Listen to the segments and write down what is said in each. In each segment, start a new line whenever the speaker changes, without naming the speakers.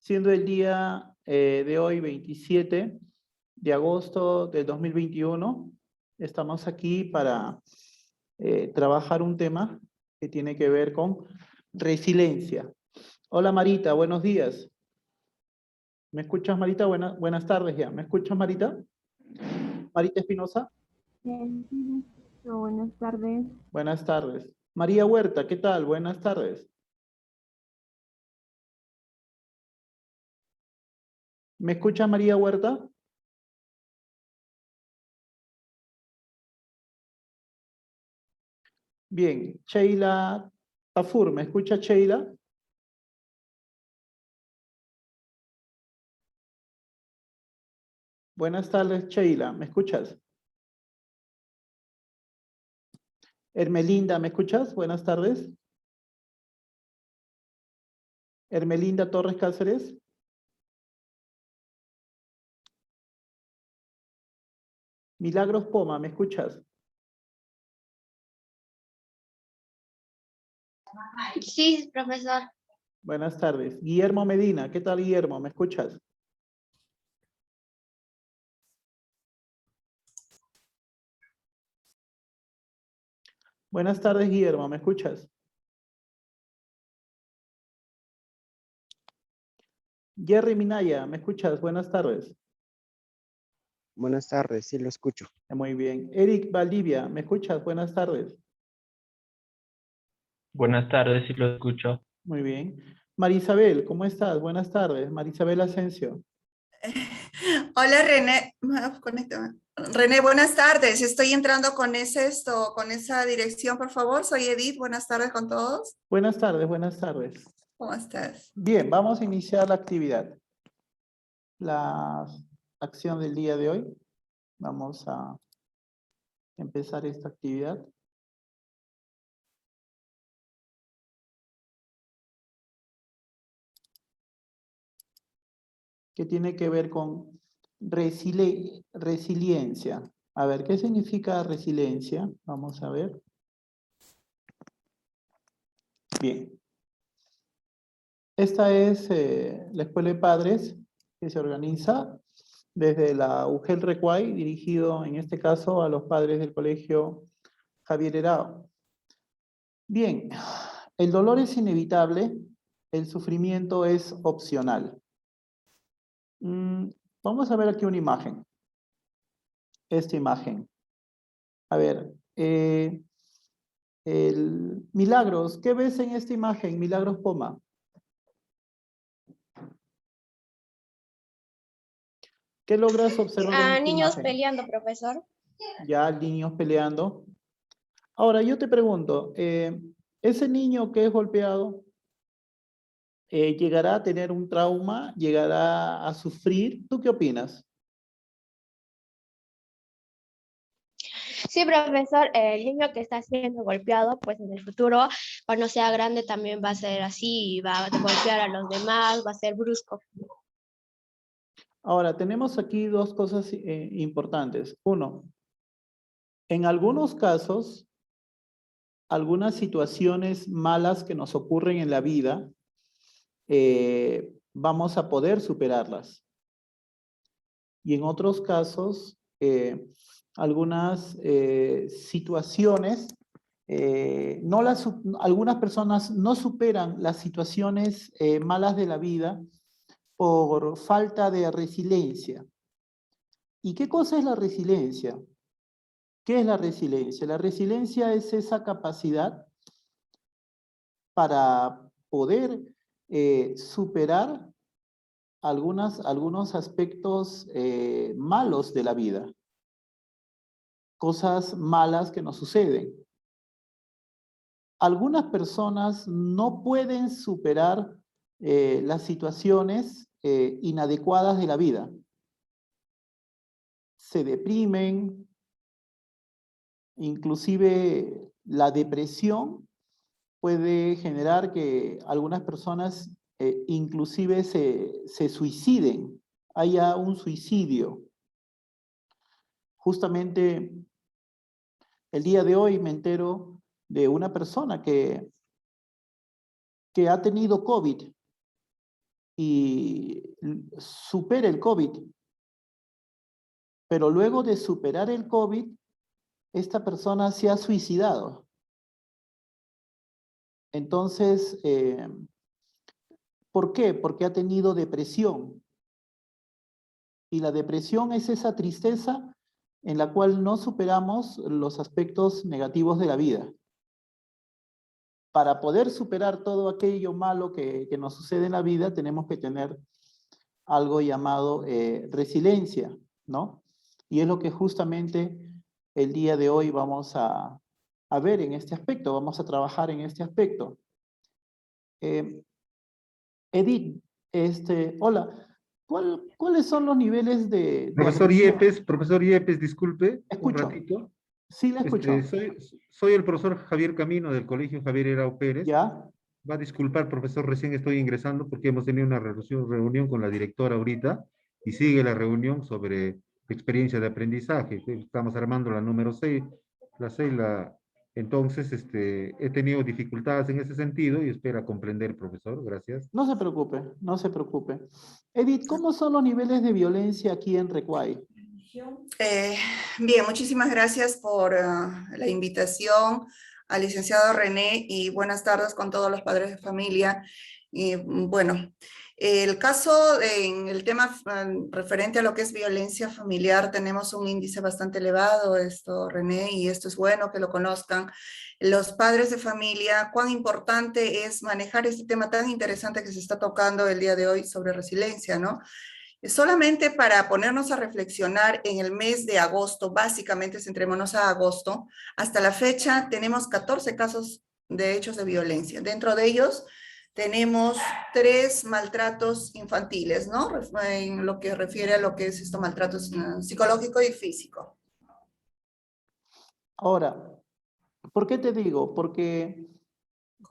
siendo el día de hoy 27 de agosto del 2021. Estamos aquí para trabajar un tema que tiene que ver con resiliencia. Hola Marita, buenos días. ¿Me escuchas, Marita? Buenas tardes ya. ¿Me escuchas, Marita? Marita Espinosa.
Buenas tardes.
Buenas tardes. María Huerta, ¿qué tal? Buenas tardes. ¿Me escucha María Huerta? Bien. Sheila Tafur, ¿me escucha Sheila? Buenas tardes, Sheila. ¿Me escuchas? Hermelinda, ¿me escuchas? Buenas tardes. Hermelinda Torres Cáceres. Milagros Poma, ¿me escuchas?
Sí, profesor.
Buenas tardes. Guillermo Medina, ¿qué tal, Guillermo? ¿Me escuchas? Buenas tardes, Guillermo, ¿me escuchas? Jerry Minaya, ¿me escuchas? Buenas tardes.
Buenas tardes, sí lo escucho.
Muy bien. Eric Valdivia, ¿me escuchas? Buenas tardes.
Buenas tardes, sí lo escucho.
Muy bien. Marisabel, ¿cómo estás? Buenas tardes. Marisabel Asensio.
Hola René, conéctame. René, buenas tardes. Estoy entrando con con esa dirección, por favor. Soy Edith. Buenas tardes con todos.
Buenas tardes, buenas tardes.
¿Cómo estás?
Bien, vamos a iniciar la actividad. La acción del día de hoy. Vamos a empezar esta actividad. Que tiene que ver con resiliencia. A ver, ¿qué significa resiliencia? Vamos a ver. Bien. Esta es la Escuela de Padres que se organiza desde la UGEL Recuay, dirigido en este caso a los padres del colegio Javier Herao. Bien, el dolor es inevitable, el sufrimiento es opcional. Vamos a ver aquí una imagen. Esta imagen. A ver, Milagros, ¿qué ves en esta imagen? Milagros Poma. ¿Qué logras observar en esta
Niños
imagen?
peleando, profesor.
Ya, niños peleando. Ahora, yo te pregunto, ese niño que es golpeado, ¿llegará a tener un trauma? ¿Llegará a sufrir? ¿Tú qué opinas?
Sí, profesor, el niño que está siendo golpeado, pues en el futuro, cuando sea grande, también va a ser así, y va a golpear a los demás, va a ser brusco.
Ahora, tenemos aquí dos cosas importantes. Uno, en algunos casos, algunas situaciones malas que nos ocurren en la vida, vamos a poder superarlas. Y en otros casos, algunas situaciones, algunas personas no superan las situaciones malas de la vida por falta de resiliencia. ¿Y qué cosa es la resiliencia? ¿Qué es la resiliencia? La resiliencia es esa capacidad para poder superar algunos aspectos malos de la vida, cosas malas que nos suceden. Algunas personas no pueden superar las situaciones inadecuadas de la vida. Se deprimen, inclusive la depresión puede generar que algunas personas inclusive se suiciden, haya un suicidio. Justamente el día de hoy me entero de una persona que ha tenido COVID y supere el COVID. Pero luego de superar el COVID, esta persona se ha suicidado. Entonces, ¿por qué? Porque ha tenido depresión. Y la depresión es esa tristeza en la cual no superamos los aspectos negativos de la vida. Para poder superar todo aquello malo que nos sucede en la vida, tenemos que tener algo llamado resiliencia, ¿no? Y es lo que justamente el día de hoy vamos a ver en este aspecto, vamos a trabajar en este aspecto. Edith, hola, ¿cuáles son los niveles de
Profesor Yepes, disculpe, un
Escucho.
ratito.
Sí, la escucho.
Soy el profesor Javier Camino del Colegio Javier Herao Pérez.
¿Ya?
Va a disculpar, profesor, recién estoy ingresando porque hemos tenido una reunión con la directora ahorita y sigue la reunión sobre experiencia de aprendizaje. Estamos armando la número 6, entonces, he tenido dificultades en ese sentido y espera comprender, profesor. Gracias.
No se preocupe, no se preocupe. Edith, ¿cómo son los niveles de violencia aquí en Recuay?
Bien, muchísimas gracias por la invitación al licenciado René y buenas tardes con todos los padres de familia. Y bueno, el caso en el tema referente a lo que es violencia familiar, tenemos un índice bastante elevado, René, y esto es bueno que lo conozcan los padres de familia, cuán importante es manejar este tema tan interesante que se está tocando el día de hoy sobre resiliencia, ¿no? Solamente para ponernos a reflexionar en el mes de agosto, básicamente centrémonos a agosto, hasta la fecha tenemos 14 casos de hechos de violencia. Dentro de ellos tenemos 3 maltratos infantiles, ¿no? En lo que refiere a lo que es maltrato psicológico y físico.
Ahora, ¿por qué te digo? Porque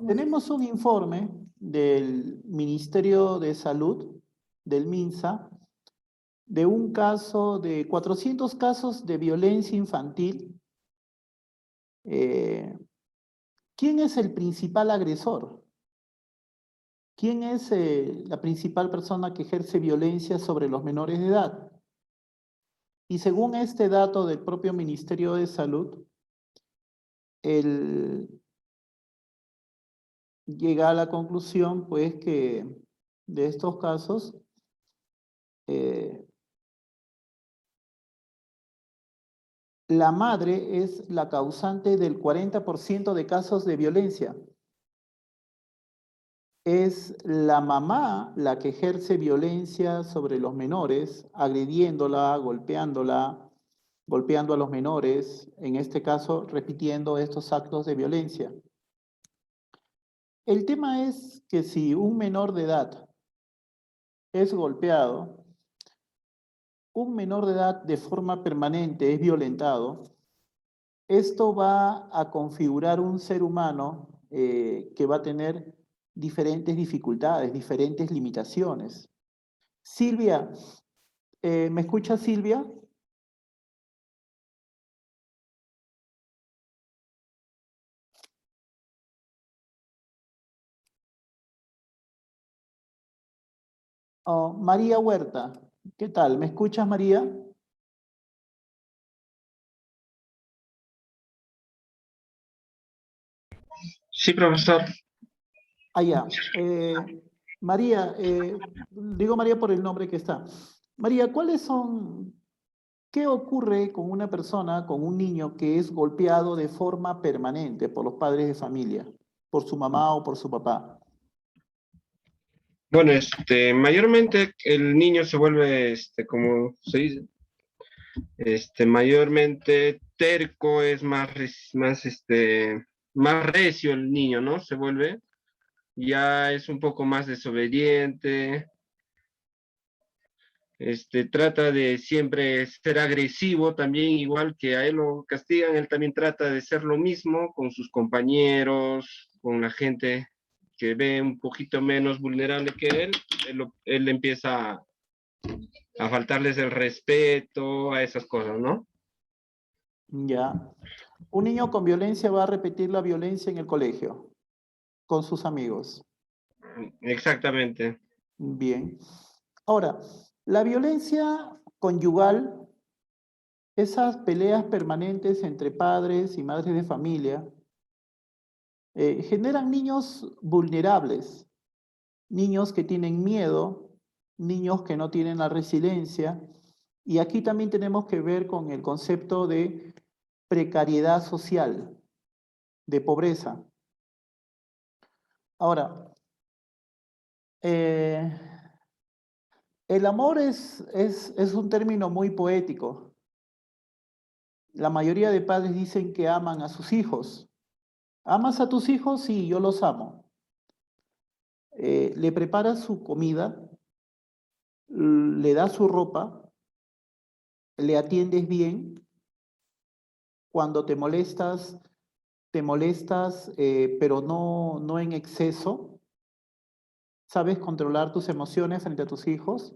tenemos un informe del Ministerio de Salud, del MINSA, de un caso de 400 casos de violencia infantil. ¿Quién es el principal agresor? ¿Quién es la principal persona que ejerce violencia sobre los menores de edad? Y según este dato del propio Ministerio de Salud, llega a la conclusión, pues, que de estos casos, la madre es la causante del 40% de casos de violencia. Es la mamá la que ejerce violencia sobre los menores, agrediéndola, golpeando a los menores, en este caso repitiendo estos actos de violencia. El tema es que si un menor de edad es golpeado, un menor de edad de forma permanente es violentado, esto va a configurar un ser humano que va a tener diferentes dificultades, diferentes limitaciones. Silvia, ¿me escucha Silvia? Oh, María Huerta, ¿qué tal? ¿Me escuchas, María?
Sí, profesor.
Allá. María, digo María por el nombre que está. María, ¿qué ocurre con una persona, con un niño que es golpeado de forma permanente por los padres de familia, por su mamá o por su papá?
Bueno, mayormente el niño se vuelve, como se dice, mayormente terco, es más recio el niño, ¿no? Se vuelve, ya es un poco más desobediente, trata de siempre ser agresivo también, igual que a él lo castigan, él también trata de ser lo mismo con sus compañeros, con la gente que ve un poquito menos vulnerable que él empieza a faltarles el respeto, a esas cosas, ¿no?
Ya. Un niño con violencia va a repetir la violencia en el colegio, con sus amigos.
Exactamente.
Bien. Ahora, la violencia conyugal, esas peleas permanentes entre padres y madres de familia, generan niños vulnerables, niños que tienen miedo, niños que no tienen la resiliencia. Y aquí también tenemos que ver con el concepto de precariedad social, de pobreza. Ahora, el amor es un término muy poético. La mayoría de padres dicen que aman a sus hijos. ¿Amas a tus hijos? Sí, yo los amo. Le preparas su comida, le das su ropa, le atiendes bien. Cuando te molestas, pero no en exceso. ¿Sabes controlar tus emociones frente a tus hijos?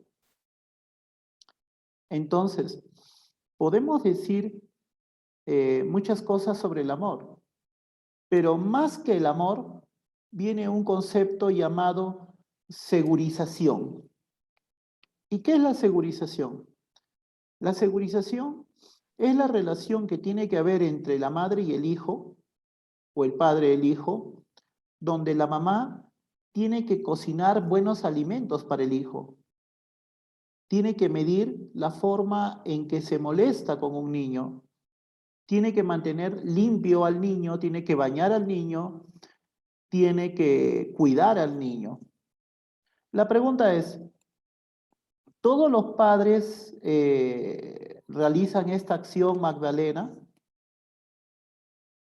Entonces, podemos decir muchas cosas sobre el amor, pero más que el amor, viene un concepto llamado segurización. ¿Y qué es la segurización? La segurización es la relación que tiene que haber entre la madre y el hijo, o el padre y el hijo, donde la mamá tiene que cocinar buenos alimentos para el hijo. Tiene que medir la forma en que se molesta con un niño. Tiene que mantener limpio al niño, tiene que bañar al niño, tiene que cuidar al niño. La pregunta es, ¿todos los padres realizan esta acción, Magdalena?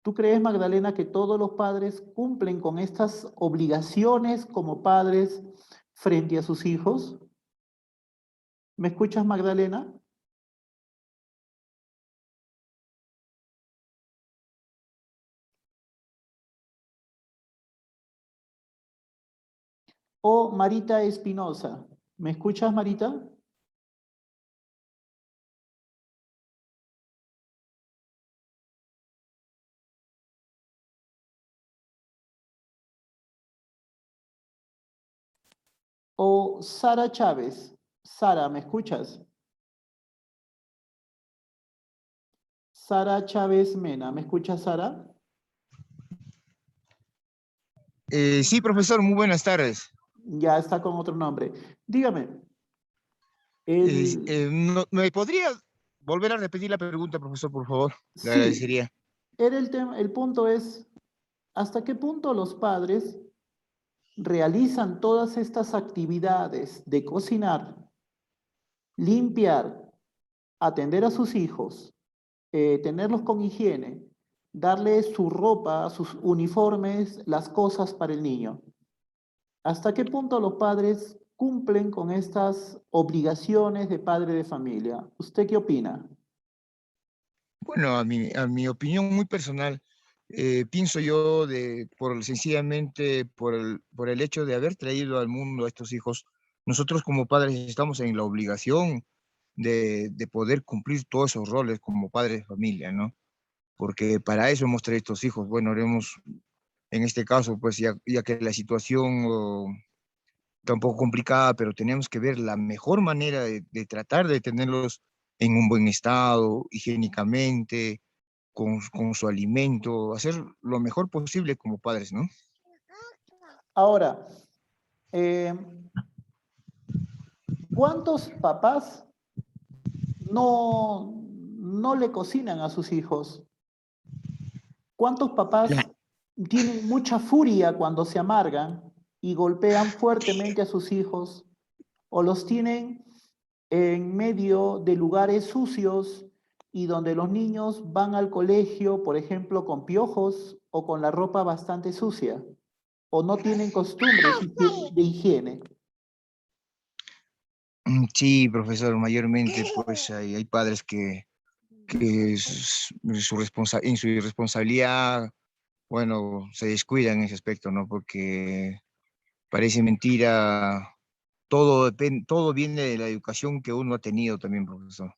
¿Tú crees, Magdalena, que todos los padres cumplen con estas obligaciones como padres frente a sus hijos? ¿Me escuchas, Magdalena? O Marita Espinosa. ¿Me escuchas, Marita? O Sara Chávez. Sara, ¿me escuchas? Sara Chávez Mena. ¿Me escuchas, Sara?
Sí, profesor, muy buenas tardes.
Ya está con otro nombre. Dígame.
¿Me podría volver a repetir la pregunta, profesor, por favor? Le
Sí,
agradecería.
era el tema, el punto es, ¿hasta qué punto los padres realizan todas estas actividades de cocinar, limpiar, atender a sus hijos, tenerlos con higiene, darles su ropa, sus uniformes, las cosas para el niño? ¿Hasta qué punto los padres cumplen con estas obligaciones de padre de familia? ¿Usted qué opina?
Bueno, a mi opinión muy personal, pienso yo sencillamente por el hecho de haber traído al mundo a estos hijos, nosotros como padres estamos en la obligación de poder cumplir todos esos roles como padres de familia, ¿no? Porque para eso hemos traído estos hijos. Bueno, haremos, en este caso, pues ya que la situación está un poco complicada, pero tenemos que ver la mejor manera de tratar de tenerlos en un buen estado, higiénicamente, con su alimento, hacer lo mejor posible como padres, ¿no?
Ahora, ¿cuántos papás no le cocinan a sus hijos? ¿Cuántos papás tienen mucha furia cuando se amargan y golpean fuertemente a sus hijos? ¿O los tienen en medio de lugares sucios y donde los niños van al colegio, por ejemplo, con piojos o con la ropa bastante sucia? ¿O no tienen costumbres de higiene?
Sí, profesor, mayormente pues hay padres que en su irresponsabilidad, bueno, se descuidan en ese aspecto, ¿no? Porque parece mentira, todo viene de la educación que uno ha tenido también, profesor.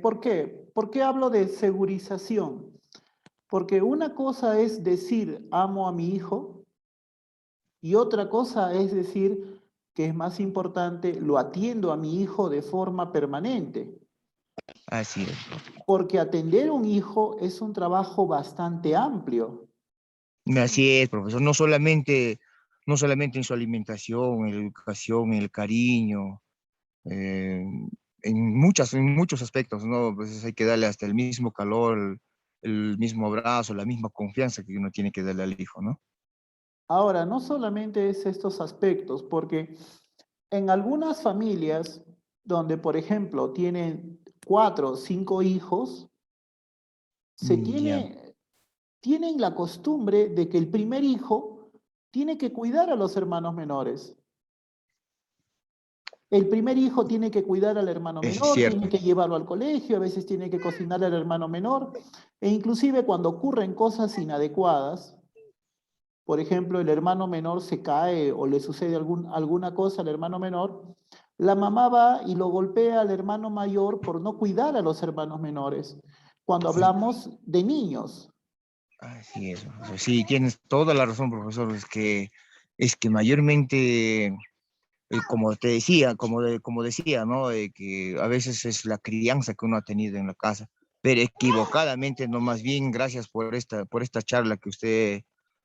¿Por qué? ¿Por qué hablo de segurización? Porque una cosa es decir amo a mi hijo y otra cosa es decir que es más importante, lo atiendo a mi hijo de forma permanente.
Así es.
Porque atender a un hijo es un trabajo bastante amplio.
Así es, profesor. No solamente en su alimentación, en la educación, en el cariño, eh, en muchos aspectos, ¿no? Pues hay que darle hasta el mismo calor, el mismo abrazo, la misma confianza que uno tiene que darle al hijo, ¿no?
Ahora, no solamente es estos aspectos, porque en algunas familias donde, por ejemplo, tienen 4 o 5 hijos,
Ya.
tienen la costumbre de que el primer hijo tiene que cuidar a los hermanos menores. El primer hijo tiene que cuidar al hermano
Eso es
menor,
cierto.
tiene que llevarlo al colegio, a veces tiene que cocinar al hermano menor, e inclusive cuando ocurren cosas inadecuadas, por ejemplo, el hermano menor se cae o le sucede alguna cosa al hermano menor, la mamá va y lo golpea al hermano mayor por no cuidar a los hermanos menores, cuando hablamos de niños.
Así es, profesor. Sí, tienes toda la razón, profesor. Es que mayormente, como te decía, como decía, ¿no? Que a veces es la crianza que uno ha tenido en la casa, pero equivocadamente, no, más bien gracias por esta charla que usted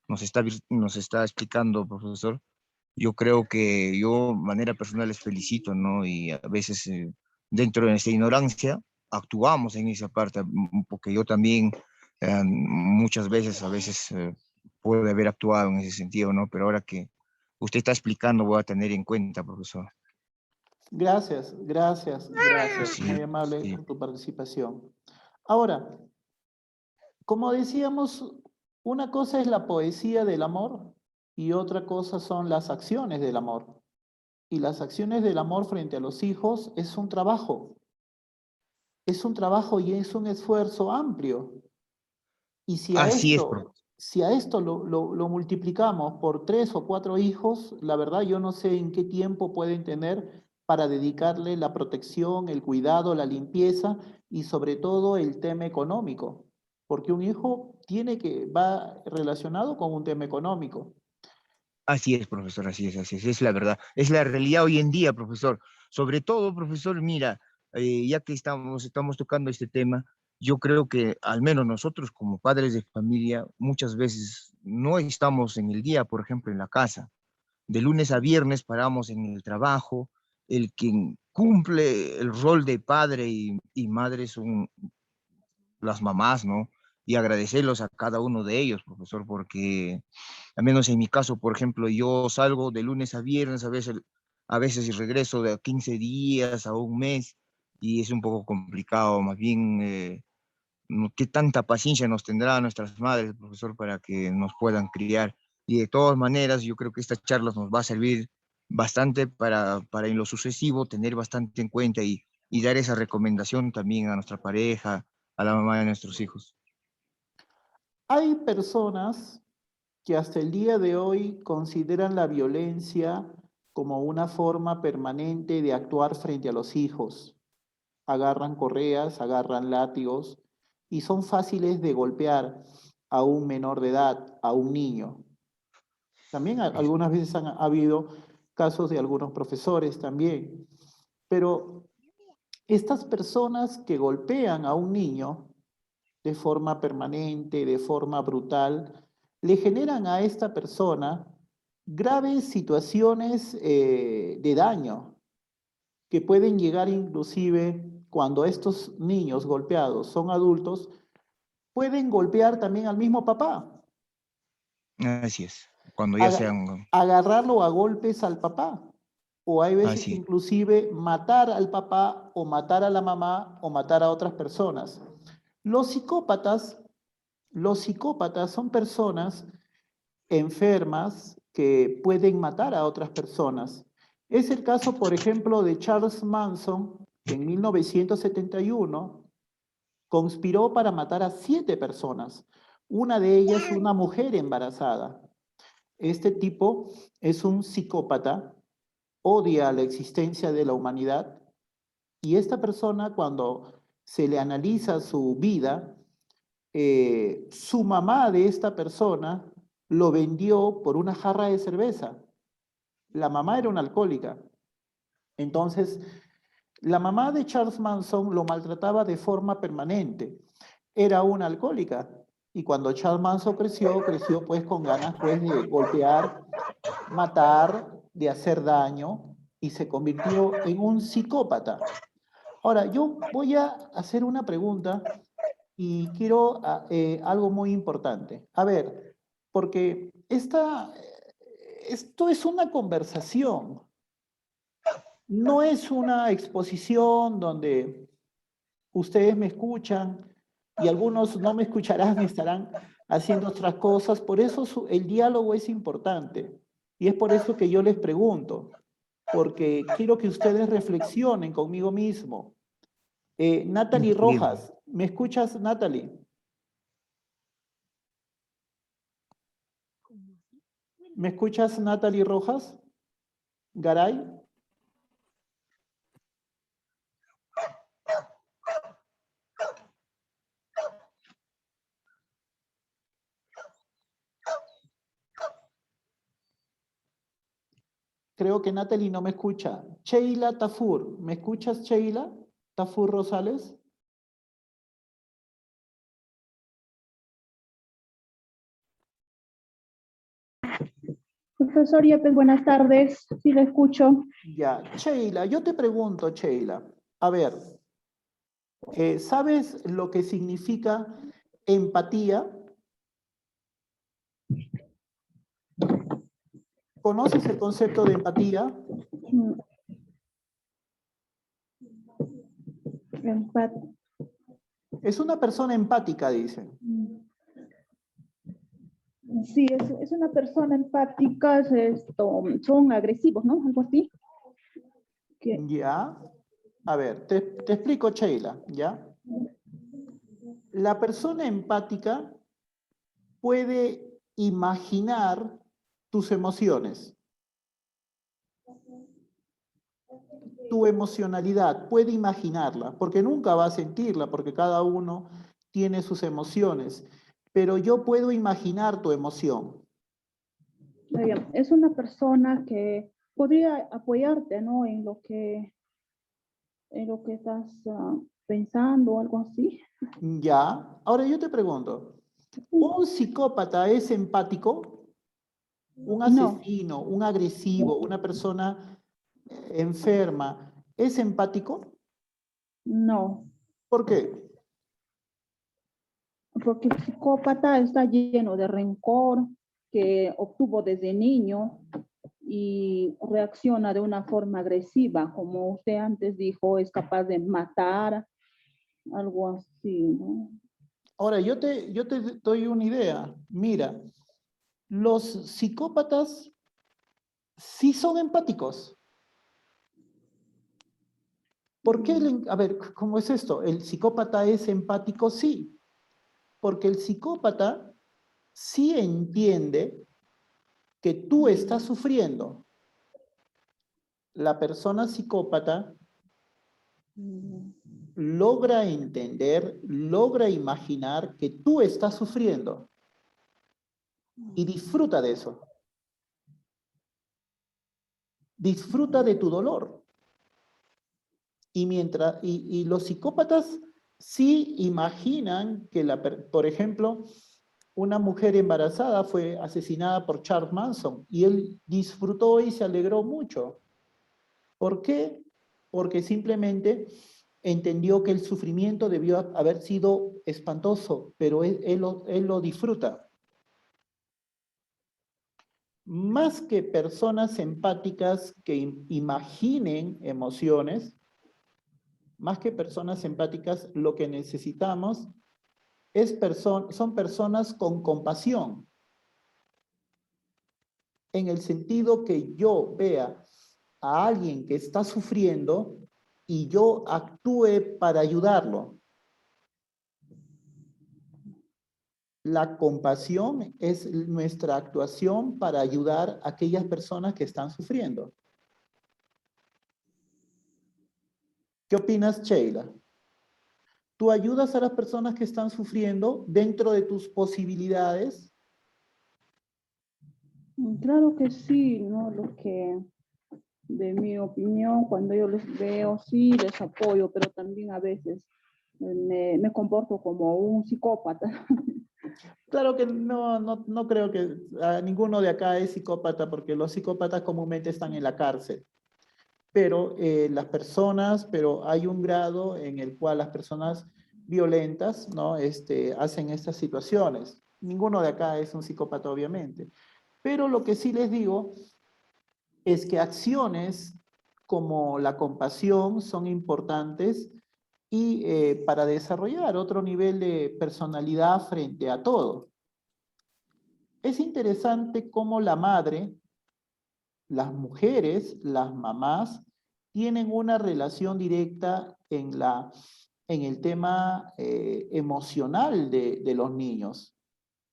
nos está explicando, profesor. Yo creo que yo, de manera personal, les felicito, ¿no? Y a veces, dentro de nuestra ignorancia, actuamos en esa parte, porque yo también muchas veces, a veces, puede haber actuado en ese sentido, ¿no? Pero ahora que usted está explicando, voy a tener en cuenta, profesor.
Gracias, gracias, gracias.
Sí,
Muy amable
sí.
por tu participación. Ahora, como decíamos, una cosa es la poesía del amor y otra cosa son las acciones del amor. Y las acciones del amor frente a los hijos es un trabajo. Es un trabajo y es un esfuerzo amplio. Y
Así es, profesor.
si a esto lo multiplicamos por 3 o 4 hijos, la verdad yo no sé en qué tiempo pueden tener para dedicarle la protección, el cuidado, la limpieza y sobre todo el tema económico. Porque un hijo va relacionado con un tema económico.
Así es, profesor, así es la verdad. Es la realidad hoy en día, profesor. Sobre todo, profesor, mira, ya que estamos tocando este tema, yo creo que al menos nosotros como padres de familia muchas veces no estamos en el día, por ejemplo, en la casa. De lunes a viernes paramos en el trabajo. El que cumple el rol de padre y madre son las mamás, ¿no? Y agradecerlos a cada uno de ellos, profesor, porque al menos en mi caso, por ejemplo, yo salgo de lunes a viernes, a veces regreso de 15 días a un mes, y es un poco complicado. Más bien, ¿qué tanta paciencia nos tendrán nuestras madres, profesor, para que nos puedan criar? Y de todas maneras, yo creo que estas charlas nos va a servir bastante para en lo sucesivo tener bastante en cuenta y dar esa recomendación también a nuestra pareja, a la mamá de nuestros hijos.
Hay personas que hasta el día de hoy consideran la violencia como una forma permanente de actuar frente a los hijos. Agarran correas, agarran látigos y son fáciles de golpear a un menor de edad, a un niño. También algunas veces ha habido casos de algunos profesores también. Pero estas personas que golpean a un niño de forma permanente, de forma brutal, le generan a esta persona graves situaciones de daño que pueden llegar inclusive cuando estos niños golpeados son adultos, pueden golpear también al mismo papá,
Así es, cuando ya
aga-
sean,
agarrarlo a golpes al papá, o hay veces
así es.
inclusive matar al papá o matar a la mamá o matar a otras personas. Los psicópatas, los psicópatas son personas enfermas que pueden matar a otras personas. Es el caso, por ejemplo, de Charles Manson, que en 1971 conspiró para matar a 7 personas, una de ellas una mujer embarazada. Este tipo es un psicópata, odia la existencia de la humanidad y esta persona cuando se le analiza su vida, su mamá de esta persona lo vendió por una jarra de cerveza. La mamá era una alcohólica. Entonces, la mamá de Charles Manson lo maltrataba de forma permanente. Era una alcohólica. Y cuando Charles Manson creció pues con ganas pues de golpear, matar, de hacer daño, y se convirtió en un psicópata. Ahora, yo voy a hacer una pregunta y quiero algo muy importante. A ver, porque esto es una conversación, no es una exposición donde ustedes me escuchan y algunos no me escucharán, estarán haciendo otras cosas. Por eso el diálogo es importante. Y es por eso que yo les pregunto, porque quiero que ustedes reflexionen conmigo mismo. Natalie Rojas, ¿me escuchas, Natalie? ¿Me escuchas, Natalie Rojas? ¿Garay? Creo que Natalie no me escucha. Sheila Tafur, ¿me escuchas, Sheila Tafur Rosales?
Profesor Yepes, buenas tardes. Sí, lo escucho.
Ya, Sheila, yo te pregunto, Sheila, a ver, ¿sabes lo que significa empatía? ¿Conoces el concepto de empatía? Es una persona empática, dicen.
Sí, es una persona empática, son agresivos, ¿no? Algo así.
Ya. A ver, te explico, Sheila, ¿ya? La persona empática puede imaginar tus emociones. Tu emocionalidad, puede imaginarla, porque nunca va a sentirla, porque cada uno tiene sus emociones. Pero yo puedo imaginar tu emoción.
Es una persona que podría apoyarte, ¿no? En lo que estás pensando o algo así.
Ya. Ahora yo te pregunto, ¿un psicópata es empático? ¿Un asesino, un agresivo, una persona enferma, es empático?
No.
¿Por qué?
Porque el psicópata está lleno de rencor que obtuvo desde niño y reacciona de una forma agresiva, como usted antes dijo, es capaz de matar, algo así, ¿no?
Ahora, yo te doy una idea. Mira, los psicópatas sí son empáticos. ¿Por qué? A ver, ¿cómo es esto? ¿El psicópata es empático? Sí. Porque el psicópata sí entiende que tú estás sufriendo. La persona psicópata logra entender, logra imaginar que tú estás sufriendo y disfruta de eso. Disfruta de tu dolor. Y los psicópatas sí imaginan que, por ejemplo, una mujer embarazada fue asesinada por Charles Manson y él disfrutó y se alegró mucho. ¿Por qué? Porque simplemente entendió que el sufrimiento debió haber sido espantoso, pero él lo disfruta. Más que personas empáticas que imaginen emociones, más que personas empáticas, lo que necesitamos son personas con compasión, en el sentido que yo vea a alguien que está sufriendo y yo actúe para ayudarlo. La compasión es nuestra actuación para ayudar a aquellas personas que están sufriendo. ¿Qué opinas, Sheila? ¿Tú ayudas a las personas que están sufriendo dentro de tus posibilidades?
Claro que sí, ¿no? Lo que, de mi opinión, cuando yo les veo, sí, les apoyo, pero también a veces me comporto como un psicópata.
Claro que no creo que ninguno de acá es psicópata, porque los psicópatas comúnmente están en la cárcel. Pero pero hay un grado en el cual las personas violentas, ¿no? Hacen estas situaciones. Ninguno de acá es un psicópata, obviamente. Pero lo que sí les digo es que acciones como la compasión son importantes y para desarrollar otro nivel de personalidad frente a todo. Es interesante cómo la madre, las mujeres, las mamás, tienen una relación directa en el tema emocional de los niños.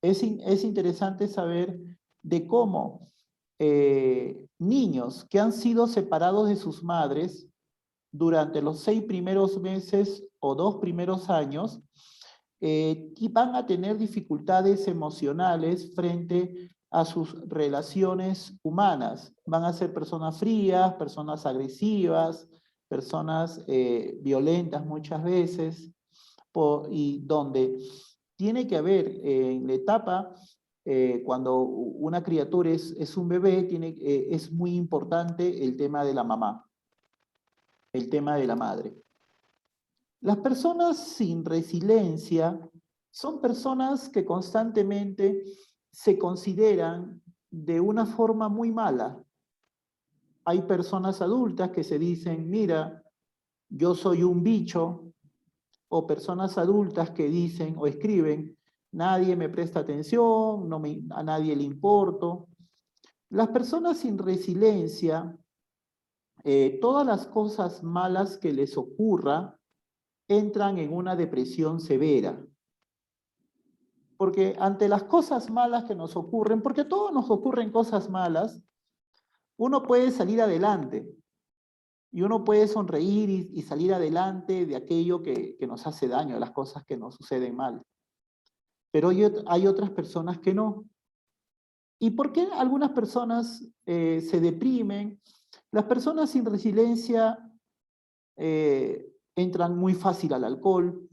Es interesante saber de cómo niños que han sido separados de sus madres durante los 6 primeros meses o 2 primeros años, y van a tener dificultades emocionales frente a sus relaciones humanas. Van a ser personas frías, personas agresivas, personas violentas muchas veces, y donde tiene que haber en la etapa, cuando una criatura es un bebé, es muy importante el tema de la mamá, el tema de la madre. Las personas sin resiliencia son personas que constantemente se consideran de una forma muy mala. Hay personas adultas que se dicen, mira, yo soy un bicho, o personas adultas que dicen o escriben, nadie me presta atención, a nadie le importo. Las personas sin resiliencia, todas las cosas malas que les ocurra, entran en una depresión severa. Porque ante las cosas malas que nos ocurren, porque a todos nos ocurren cosas malas, uno puede salir adelante y uno puede sonreír y salir adelante de aquello que nos hace daño, de las cosas que nos suceden mal. Pero hay otras personas que no. ¿Y por qué algunas personas se deprimen? Las personas sin resiliencia entran muy fácil al alcohol.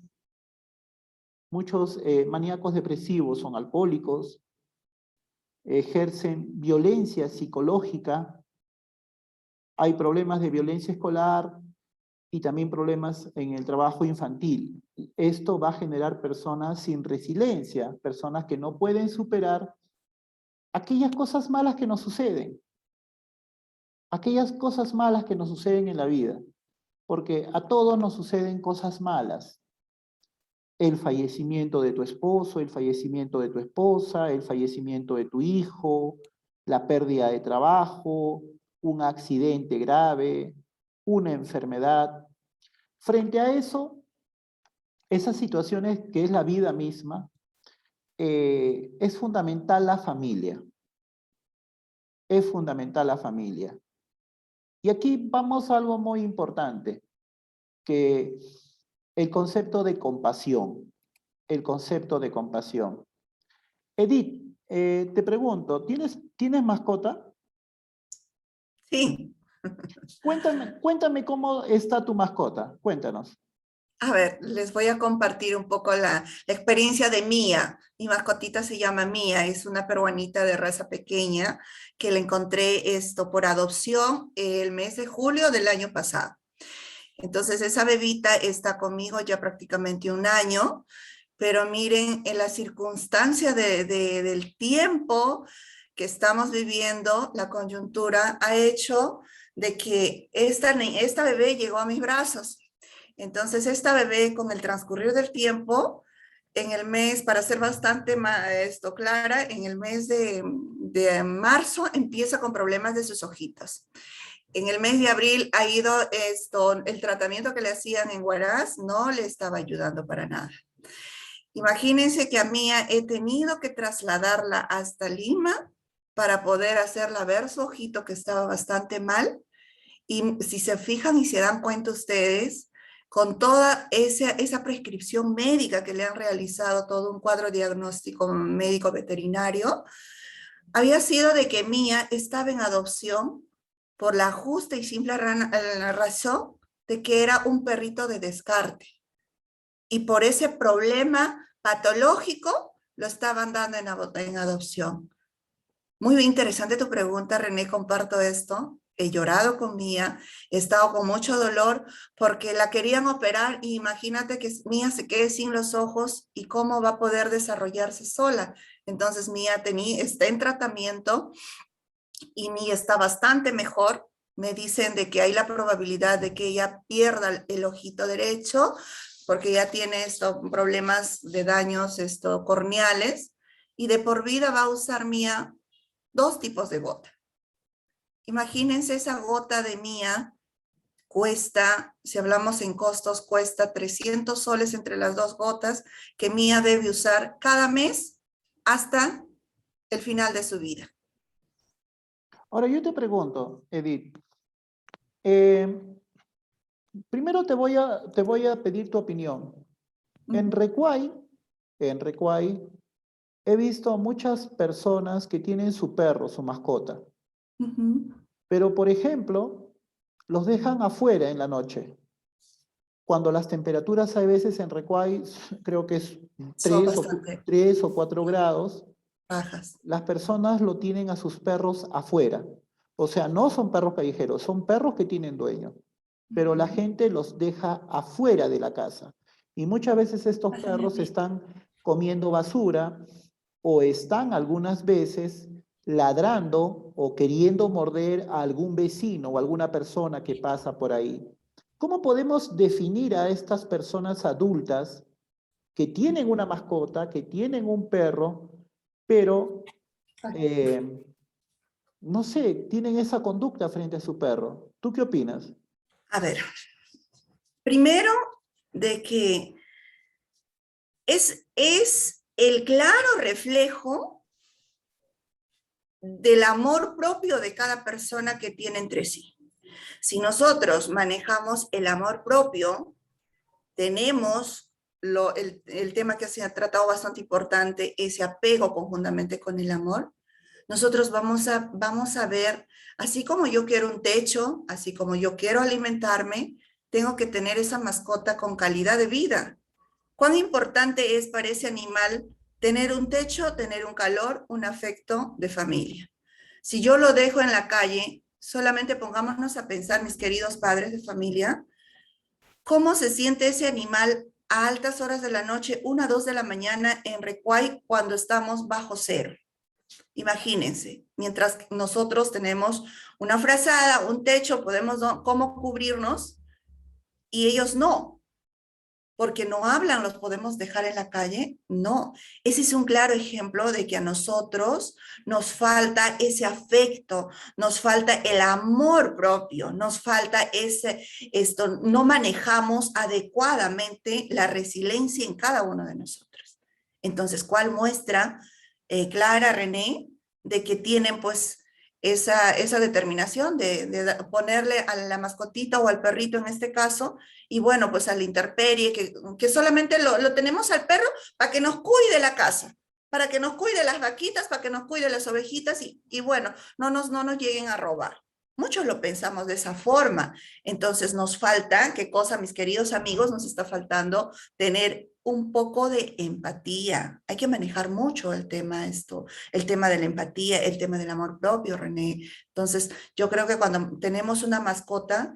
Muchos maníacos depresivos son alcohólicos, ejercen violencia psicológica, hay problemas de violencia escolar y también problemas en el trabajo infantil. Esto va a generar personas sin resiliencia, personas que no pueden superar aquellas cosas malas que nos suceden, aquellas cosas malas que nos suceden en la vida, porque a todos nos suceden cosas malas. El fallecimiento de tu esposo, el fallecimiento de tu esposa, el fallecimiento de tu hijo, la pérdida de trabajo, un accidente grave, una enfermedad. Frente a eso, esas situaciones que es la vida misma, es fundamental la familia. Es fundamental la familia. Y aquí vamos a algo muy importante, que el concepto de compasión. El concepto de compasión. Edith, te pregunto, ¿tienes mascota?
Sí.
Cuéntame cómo está tu mascota. Cuéntanos.
A ver, les voy a compartir un poco la experiencia de Mía. Mi mascotita se llama Mía, es una peruanita de raza pequeña que la encontré por adopción el mes de julio del año pasado. Entonces esa bebita está conmigo ya prácticamente un año, pero miren, en la circunstancia del tiempo que estamos viviendo, la coyuntura ha hecho de que esta bebé llegó a mis brazos. Entonces esta bebé con el transcurrir del tiempo, en el mes, para ser bastante clara, en el mes de marzo empieza con problemas de sus hojitas. En el mes de abril ha ido el tratamiento que le hacían en Huaraz no le estaba ayudando para nada. Imagínense que a Mía he tenido que trasladarla hasta Lima para poder hacerla ver su ojito que estaba bastante mal. Y si se fijan y se dan cuenta ustedes, con toda esa prescripción médica que le han realizado, todo un cuadro diagnóstico médico veterinario, había sido de que Mía estaba en adopción por la justa y simple razón de que era un perrito de descarte. Y por ese problema patológico lo estaban dando en adopción. Muy interesante tu pregunta, René, comparto esto. He llorado con Mía, he estado con mucho dolor porque la querían operar y imagínate que Mía se quede sin los ojos y cómo va a poder desarrollarse sola. Entonces Mía está en tratamiento y Mía está bastante mejor. Me dicen de que hay la probabilidad de que ella pierda el ojito derecho porque ya tiene problemas de daños corneales y de por vida va a usar Mía 2 tipos de gota. Imagínense esa gota de Mía cuesta, si hablamos en costos, cuesta 300 soles entre las 2 gotas que Mía debe usar cada mes hasta el final de su vida.
Ahora yo te pregunto, Edith, primero te voy a pedir tu opinión. En Recuay he visto muchas personas que tienen su perro, su mascota. Pero, por ejemplo, los dejan afuera en la noche. Cuando las temperaturas hay veces en Recuay, creo que es 3 o 4 grados,
bajas.
Las personas lo tienen a sus perros afuera. O sea, no son perros callejeros, son perros que tienen dueño. Pero la gente los deja afuera de la casa. Y muchas veces estos perros están comiendo basura o están algunas veces ladrando o queriendo morder a algún vecino o alguna persona que pasa por ahí. ¿Cómo podemos definir a estas personas adultas que tienen una mascota, que tienen un perro, pero, no sé, tienen esa conducta frente a su perro? ¿Tú qué opinas?
A ver, primero de que es el claro reflejo del amor propio de cada persona que tiene entre sí. Si nosotros manejamos el amor propio, tenemos el tema que se ha tratado bastante importante, ese apego conjuntamente con el amor. Nosotros vamos a ver, así como yo quiero un techo, así como yo quiero alimentarme, tengo que tener esa mascota con calidad de vida. ¿Cuán importante es para ese animal tener un techo, tener un calor, un afecto de familia? Si yo lo dejo en la calle, solamente pongámonos a pensar, mis queridos padres de familia, ¿cómo se siente ese animal a altas horas de la noche, 1 o 2 de la mañana en Recuay cuando estamos bajo cero? Imagínense, mientras nosotros tenemos una frazada, un techo, podemos cómo cubrirnos y ellos no. Porque no hablan, los podemos dejar en la calle. No, ese es un claro ejemplo de que a nosotros nos falta ese afecto, nos falta el amor propio, nos falta no manejamos adecuadamente la resiliencia en cada uno de nosotros. Entonces, ¿cuál muestra clara, René, de que tienen pues esa determinación de ponerle a la mascotita o al perrito en este caso, y bueno, pues a la intemperie, que solamente lo tenemos al perro para que nos cuide la casa, para que nos cuide las vaquitas, para que nos cuide las ovejitas, y bueno, no nos lleguen a robar. Muchos lo pensamos de esa forma. Entonces nos falta, ¿qué cosa, mis queridos amigos? Nos está faltando tener un poco de empatía. Hay que manejar mucho el tema de la empatía, el tema del amor propio, René. Entonces, yo creo que cuando tenemos una mascota,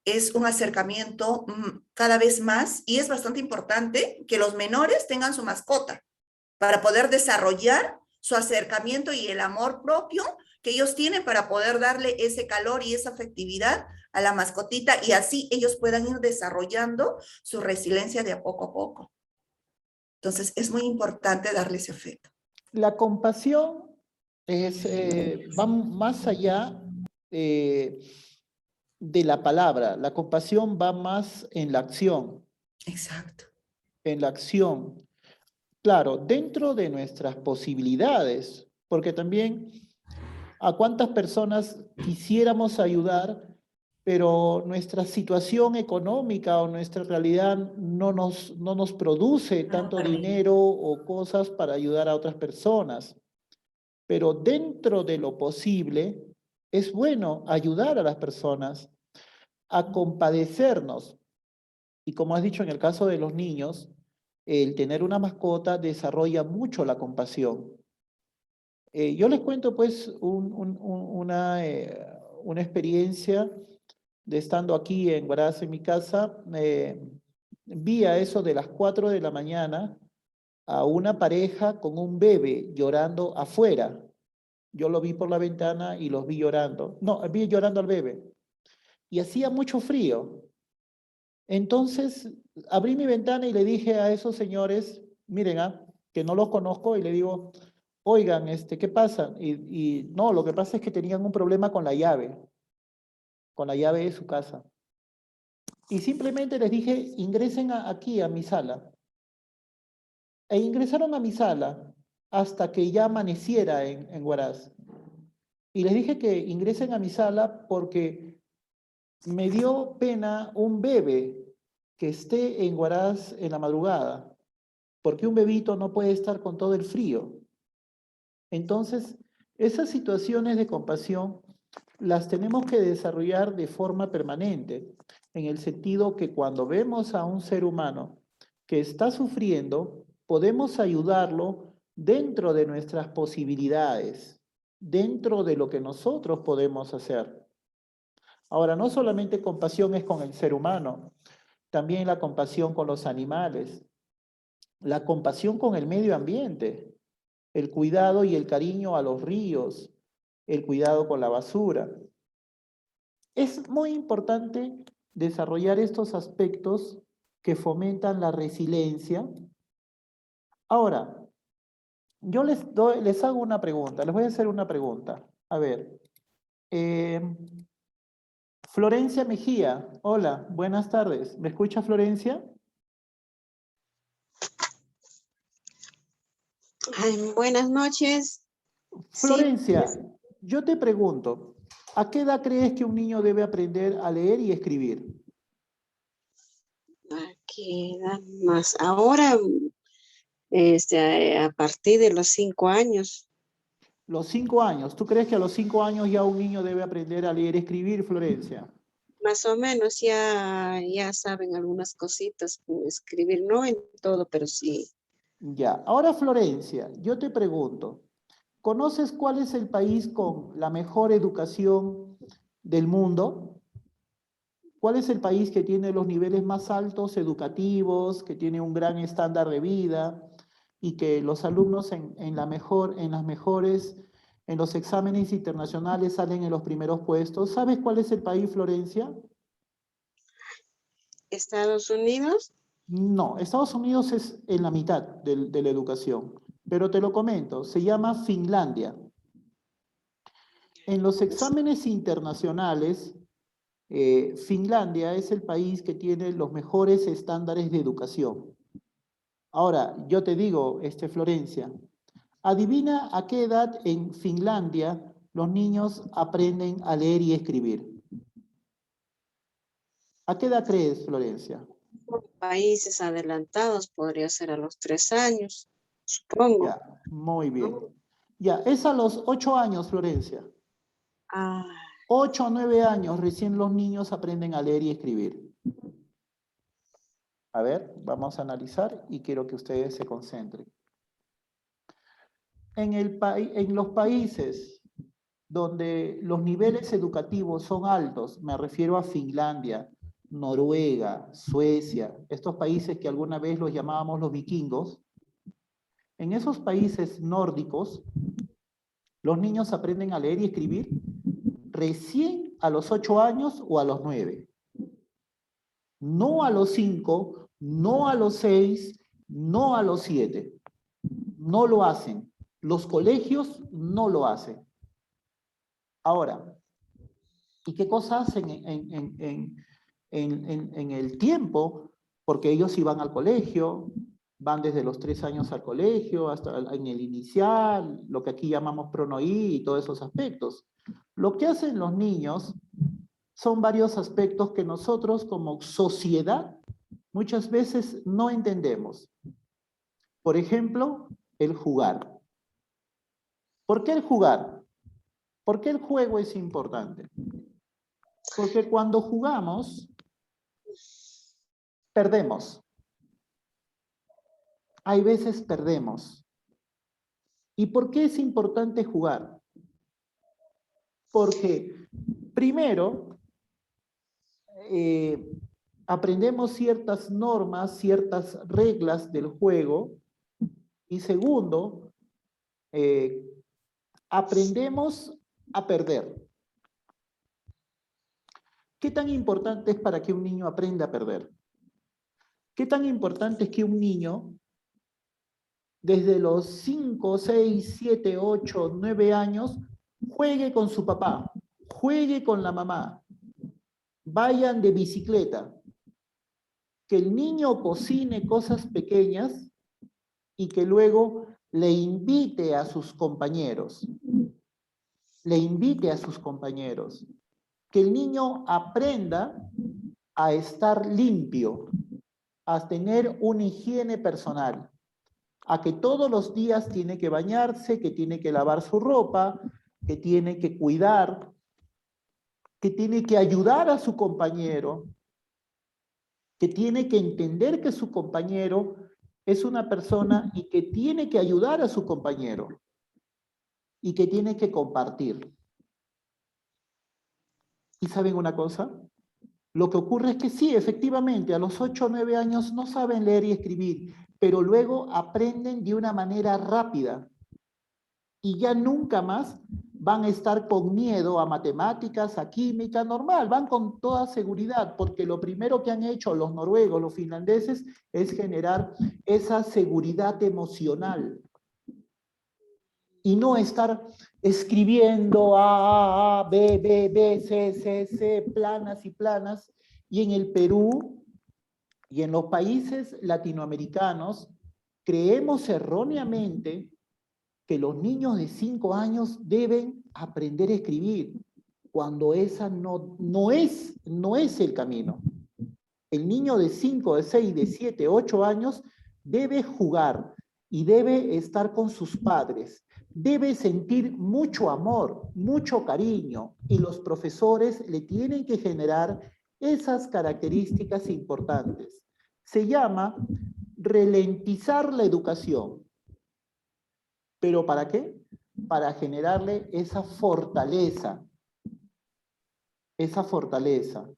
es un acercamiento cada vez más, y es bastante importante que los menores tengan su mascota para poder desarrollar su acercamiento y el amor propio que ellos tienen para poder darle ese calor y esa afectividad a la mascotita, y así ellos puedan ir desarrollando su resiliencia de a poco. Entonces, es muy importante darle ese afecto.
La compasión va más allá de la palabra. La compasión va más en la acción.
Exacto.
En la acción. Claro, dentro de nuestras posibilidades, porque también a cuántas personas quisiéramos ayudar, pero nuestra situación económica o nuestra realidad no nos produce tanto dinero o cosas para ayudar a otras personas. pero dentro de lo posible es bueno ayudar a las personas a compadecernos. Y como has dicho en el caso de los niños, el tener una mascota desarrolla mucho la compasión. Yo les cuento pues una experiencia de estando aquí en Huaraz, en mi casa. Vi a eso de las 4 de la mañana a una pareja con un bebé llorando afuera. Yo lo vi por la ventana y los vi llorando. No, vi llorando al bebé. Y hacía mucho frío. Entonces, abrí mi ventana y le dije a esos señores, miren, que no los conozco, y le digo, oigan, ¿qué pasa? Y no, lo que pasa es que tenían un problema con la llave de su casa. Y simplemente les dije, ingresen aquí a mi sala. E ingresaron a mi sala hasta que ya amaneciera en Huaraz. Y les dije que ingresen a mi sala porque me dio pena un bebé que esté en Huaraz en la madrugada, porque un bebito no puede estar con todo el frío. Entonces, esas situaciones de compasión las tenemos que desarrollar de forma permanente, en el sentido que cuando vemos a un ser humano que está sufriendo, podemos ayudarlo dentro de nuestras posibilidades, dentro de lo que nosotros podemos hacer. Ahora, no solamente compasión es con el ser humano, también la compasión con los animales, la compasión con el medio ambiente, el cuidado y el cariño a los ríos, el cuidado con la basura. Es muy importante desarrollar estos aspectos que fomentan la resiliencia. Ahora, yo les hago una pregunta, les voy a hacer una pregunta. A ver, Florencia Mejía, hola, buenas tardes. ¿Me escucha Florencia?
Buenas noches.
Florencia, yo te pregunto, ¿a qué edad crees que un niño debe aprender a leer y escribir?
¿A qué edad más? Ahora, a partir de los 5 años.
Los 5 años. ¿Tú crees que a los 5 años ya un niño debe aprender a leer y escribir, Florencia?
Más o menos ya saben algunas cositas, escribir, no en todo, pero sí.
Ya. Ahora, Florencia, yo te pregunto, ¿conoces cuál es el país con la mejor educación del mundo? ¿Cuál es el país que tiene los niveles más altos educativos, que tiene un gran estándar de vida y que los alumnos en los exámenes internacionales salen en los primeros puestos? ¿Sabes cuál es el país, Florencia?
¿Estados Unidos?
No, Estados Unidos es en la mitad de la educación, pero te lo comento, se llama Finlandia. En los exámenes internacionales, Finlandia es el país que tiene los mejores estándares de educación. Ahora, yo te digo, Florencia, adivina a qué edad en Finlandia los niños aprenden a leer y escribir. ¿A qué edad crees, Florencia?
Países adelantados podría ser a los 3 años, supongo.
Ya, muy bien. Ya, es a los 8 años, Florencia. 8 o 9 años recién los niños aprenden a leer y escribir. A ver, vamos a analizar y quiero que ustedes se concentren. En los países donde los niveles educativos son altos, me refiero a Finlandia, Noruega, Suecia, estos países que alguna vez los llamábamos los vikingos, en esos países nórdicos, los niños aprenden a leer y escribir recién a los 8 años o a los 9. No a los 5, no a los 6, no a los 7. No lo hacen. Los colegios no lo hacen. Ahora, ¿y qué cosa hacen en el tiempo? Porque ellos iban al colegio, van desde los 3 años al colegio, hasta en el inicial, lo que aquí llamamos pronoí y todos esos aspectos. Lo que hacen los niños son varios aspectos que nosotros como sociedad muchas veces no entendemos. Por ejemplo, el jugar. ¿Por qué el jugar? ¿Por qué el juego es importante? Porque cuando jugamos, perdemos. Hay veces perdemos. ¿Y por qué es importante jugar? Porque primero, aprendemos ciertas normas, ciertas reglas del juego. Y segundo, aprendemos a perder. ¿Qué tan importante es para que un niño aprenda a perder? ¿Qué tan importante es que un niño, desde los 5, 6, 7, 8, 9 años, juegue con su papá, juegue con la mamá, vayan de bicicleta, que el niño cocine cosas pequeñas y que luego le invite a sus compañeros, que el niño aprenda a estar limpio, a tener una higiene personal, a que todos los días tiene que bañarse, que tiene que lavar su ropa, que tiene que cuidar, que tiene que ayudar a su compañero, que tiene que entender que su compañero es una persona y que tiene que ayudar a su compañero y que tiene que compartir. ¿Y saben una cosa? Lo que ocurre es que sí, efectivamente, a los 8 o 9 años no saben leer y escribir, pero luego aprenden de una manera rápida y ya nunca más van a estar con miedo a matemáticas, a química, normal, van con toda seguridad, porque lo primero que han hecho los noruegos, los finlandeses, es generar esa seguridad emocional y no estar escribiendo A, B, B, B, C, C, C, planas y planas. Y en el Perú y en los países latinoamericanos creemos erróneamente que los niños de 5 años deben aprender a escribir, cuando esa no es el camino. El niño de 5, de 6, de 7, 8 años debe jugar y debe estar con sus padres. Debe sentir mucho amor, mucho cariño, y los profesores le tienen que generar esas características importantes. Se llama ralentizar la educación. ¿Pero para qué? Para generarle esa fortaleza. Esa fortaleza.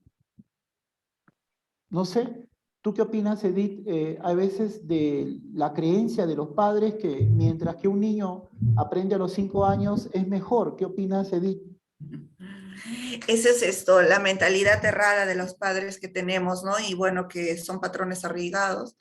No sé, ¿tú qué opinas, Edith? A veces de la creencia de los padres que mientras que un niño aprende a los 5 años es mejor. ¿Qué opinas, Edith?
Ese es esto, la mentalidad errada de los padres que tenemos, ¿no? Y bueno, que son patrones arraigados,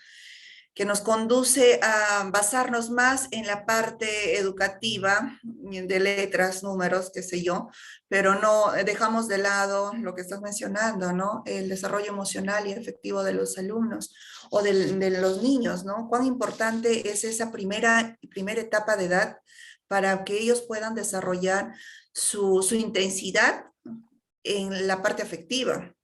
que nos conduce a basarnos más en la parte educativa, de letras, números, qué sé yo, pero no dejamos de lado lo que estás mencionando, ¿no? El desarrollo emocional y afectivo de los alumnos o de los niños, ¿no? Cuán importante es esa primera etapa de edad para que ellos puedan desarrollar su intensidad en la parte afectiva.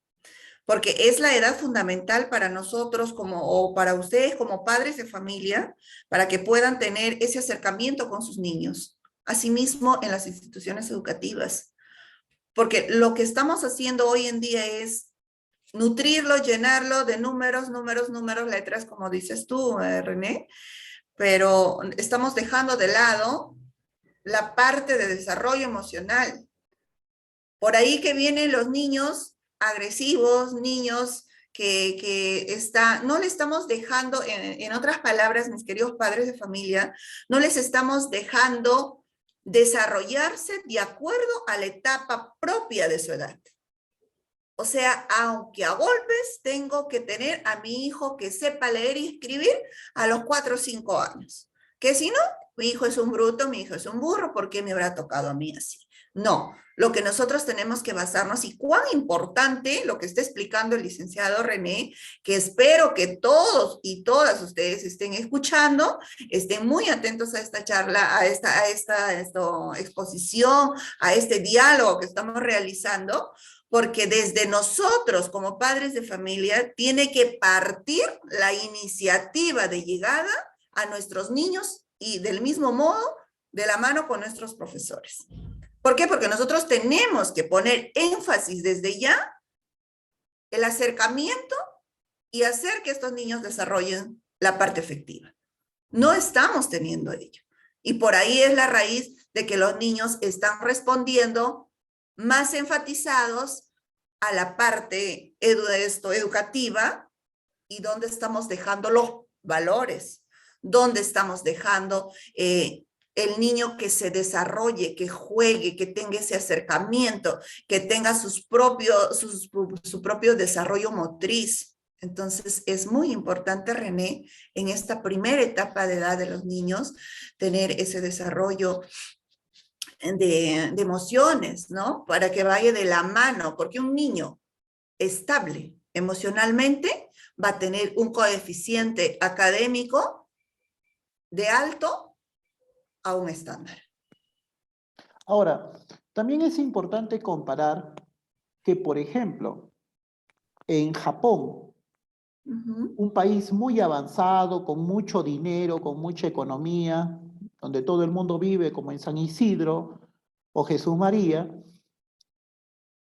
Porque es la edad fundamental para nosotros o para ustedes como padres de familia, para que puedan tener ese acercamiento con sus niños. Asimismo, en las instituciones educativas. Porque lo que estamos haciendo hoy en día es nutrirlo, llenarlo de números, letras, como dices tú, René, pero estamos dejando de lado la parte de desarrollo emocional. Por ahí que vienen los niños agresivos, niños que no le estamos dejando, en otras palabras, mis queridos padres de familia, no les estamos dejando desarrollarse de acuerdo a la etapa propia de su edad. O sea, aunque a golpes tengo que tener a mi hijo que sepa leer y escribir a los 4 o 5 años. Que si no, mi hijo es un bruto, mi hijo es un burro, ¿por qué me habrá tocado a mí así? No, lo que nosotros tenemos que basarnos y cuán importante lo que está explicando el licenciado René, que espero que todos y todas ustedes estén escuchando, estén muy atentos a esta charla, a esta exposición, a este diálogo que estamos realizando, porque desde nosotros como padres de familia tiene que partir la iniciativa de llegada a nuestros niños y del mismo modo de la mano con nuestros profesores. ¿Por qué? Porque nosotros tenemos que poner énfasis desde ya el acercamiento y hacer que estos niños desarrollen la parte efectiva. No estamos teniendo ello. Y por ahí es la raíz de que los niños están respondiendo más enfatizados a la parte educativa y dónde estamos dejando los valores, dónde estamos dejando el niño que se desarrolle, que juegue, que tenga ese acercamiento, que tenga su propio desarrollo motriz. Entonces, es muy importante, René, en esta primera etapa de edad de los niños, tener ese desarrollo de emociones, ¿no? Para que vaya de la mano, porque un niño estable emocionalmente va a tener un coeficiente académico de alto a un estándar.
Ahora, también es importante comparar que, por ejemplo, en Japón, un país muy avanzado, con mucho dinero, con mucha economía, donde todo el mundo vive, como en San Isidro o Jesús María,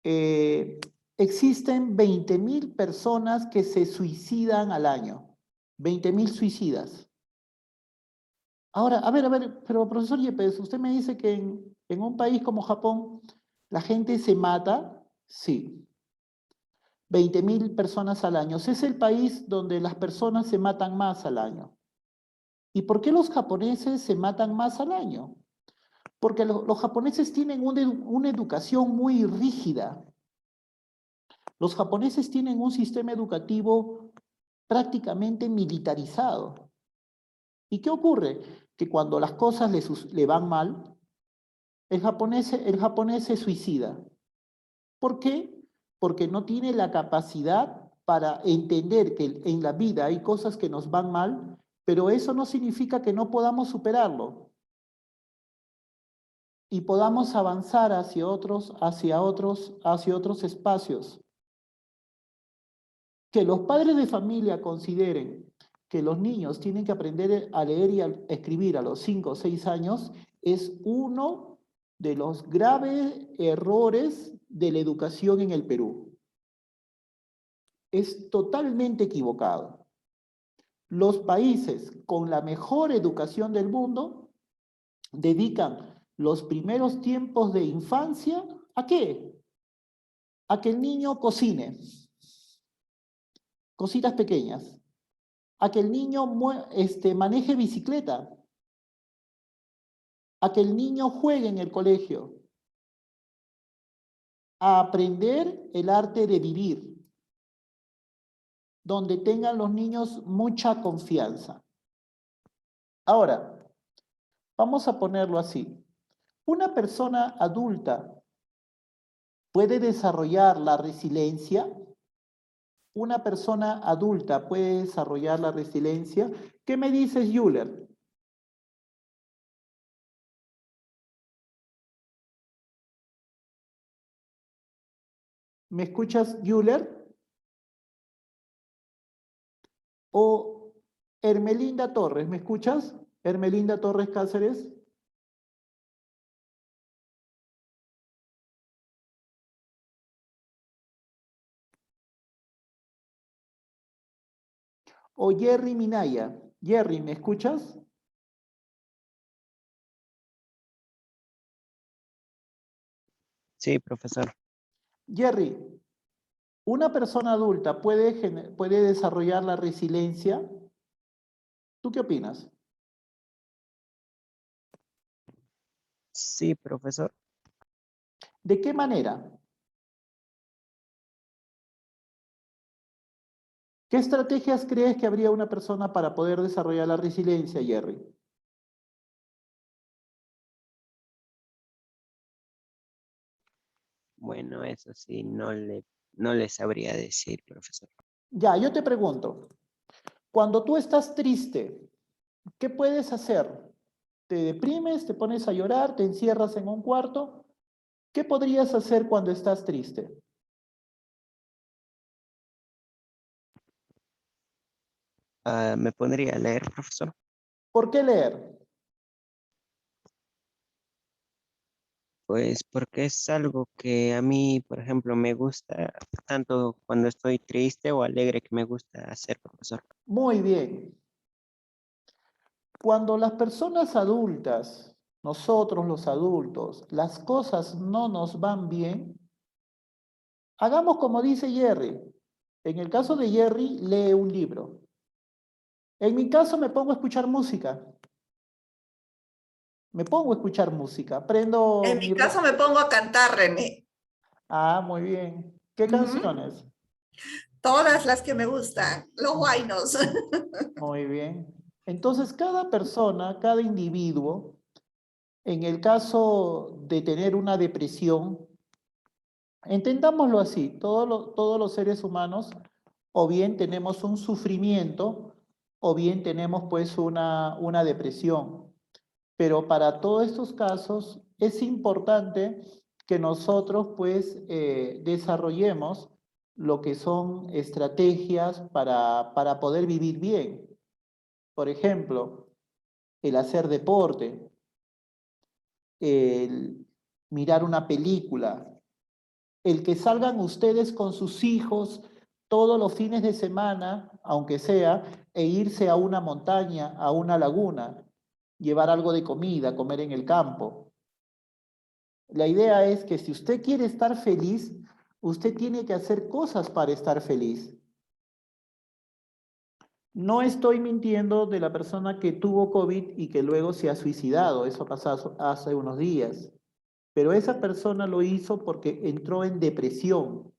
existen 20.000 personas que se suicidan al año. 20.000 suicidas. Ahora, a ver, pero profesor Yepes, usted me dice que en un país como Japón la gente se mata. Sí. 20.000 personas al año. Es el país donde las personas se matan más al año. ¿Y por qué los japoneses se matan más al año? Porque los japoneses tienen una educación muy rígida. Los japoneses tienen un sistema educativo prácticamente militarizado. ¿Y qué ocurre? Que cuando las cosas le van mal, el japonés se suicida. ¿Por qué? Porque no tiene la capacidad para entender que en la vida hay cosas que nos van mal, pero eso no significa que no podamos superarlo y podamos avanzar hacia otros espacios. Que los padres de familia consideren que los niños tienen que aprender a leer y a escribir a los 5 o 6 años es uno de los graves errores de la educación en el Perú. Es totalmente equivocado. Los países con la mejor educación del mundo dedican los primeros tiempos de infancia ¿a qué? A que el niño cocine. Cositas pequeñas. A que el niño maneje bicicleta. A que el niño juegue en el colegio. A aprender el arte de vivir, donde tengan los niños mucha confianza. Ahora, vamos a ponerlo así. ¿Una persona adulta puede desarrollar la resiliencia? ¿Una persona adulta puede desarrollar la resiliencia? ¿Qué me dices, Euler? ¿Me escuchas, Euler? O Hermelinda Torres, ¿me escuchas? Hermelinda Torres Cáceres. O Jerry Minaya. Jerry, ¿me escuchas?
Sí, profesor.
Jerry, ¿una persona adulta puede desarrollar la resiliencia? ¿Tú qué opinas?
Sí, profesor.
¿De qué manera? ¿Qué estrategias crees que habría una persona para poder desarrollar la resiliencia, Jerry?
Bueno, eso sí, no le sabría decir, profesor.
Ya, yo te pregunto, cuando tú estás triste, ¿qué puedes hacer? ¿Te deprimes, te pones a llorar, te encierras en un cuarto? ¿Qué podrías hacer cuando estás triste?
¿Me pondría a leer, profesor?
¿Por qué leer?
Pues porque es algo que a mí, por ejemplo, me gusta, tanto cuando estoy triste o alegre, que me gusta hacer, profesor.
Muy bien. Cuando las personas adultas, nosotros los adultos, las cosas no nos van bien, hagamos como dice Jerry. En el caso de Jerry, lee un libro. En mi caso me pongo a escuchar música. Me pongo a escuchar música. Prendo
En
mi...
mi caso me pongo a cantar, René.
Ah, muy bien. ¿Qué
Ujú.
canciones?
Todas las que me gustan, los guainos.
Muy bien. Entonces, cada persona, cada individuo, en el caso de tener una depresión, entendámoslo así, todos los seres humanos o bien tenemos un sufrimiento o bien tenemos pues una depresión. Pero para todos estos casos es importante que nosotros pues desarrollemos lo que son estrategias para poder vivir bien. Por ejemplo, el hacer deporte, el mirar una película, el que salgan ustedes con sus hijos todos los fines de semana, aunque sea, e irse a una montaña, a una laguna, llevar algo de comida, comer en el campo. La idea es que si usted quiere estar feliz, usted tiene que hacer cosas para estar feliz. No estoy mintiendo de la persona que tuvo COVID y que luego se ha suicidado. Eso pasó hace unos días. Pero esa persona lo hizo porque entró en depresión.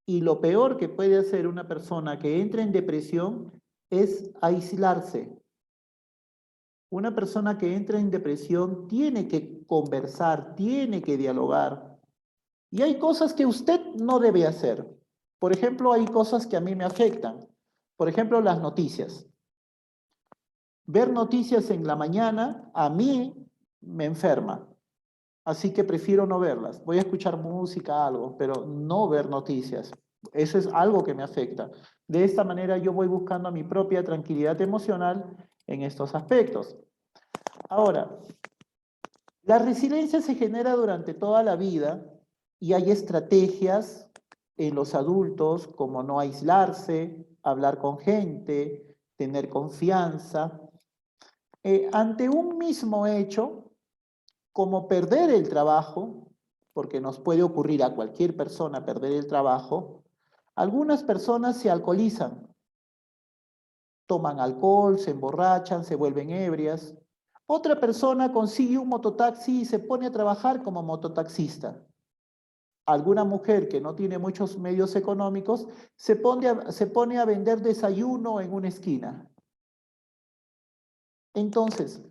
Y lo peor que puede hacer una persona que entra en depresión es aislarse. Una persona que entra en depresión tiene que conversar, tiene que dialogar. Y hay cosas que usted no debe hacer. Por ejemplo, hay cosas que a mí me afectan. Por ejemplo, las noticias. Ver noticias en la mañana a mí me enferma. Así que prefiero no verlas. Voy a escuchar música, algo, pero no ver noticias. Eso es algo que me afecta. De esta manera yo voy buscando mi propia tranquilidad emocional en estos aspectos. Ahora, la resiliencia se genera durante toda la vida y hay estrategias en los adultos como no aislarse, hablar con gente, tener confianza. Ante un mismo hecho, como perder el trabajo, porque nos puede ocurrir a cualquier persona perder el trabajo, algunas personas se alcoholizan, toman alcohol, se emborrachan, se vuelven ebrias. Otra persona consigue un mototaxi y se pone a trabajar como mototaxista. Alguna mujer que no tiene muchos medios económicos se pone a vender desayuno en una esquina. Entonces,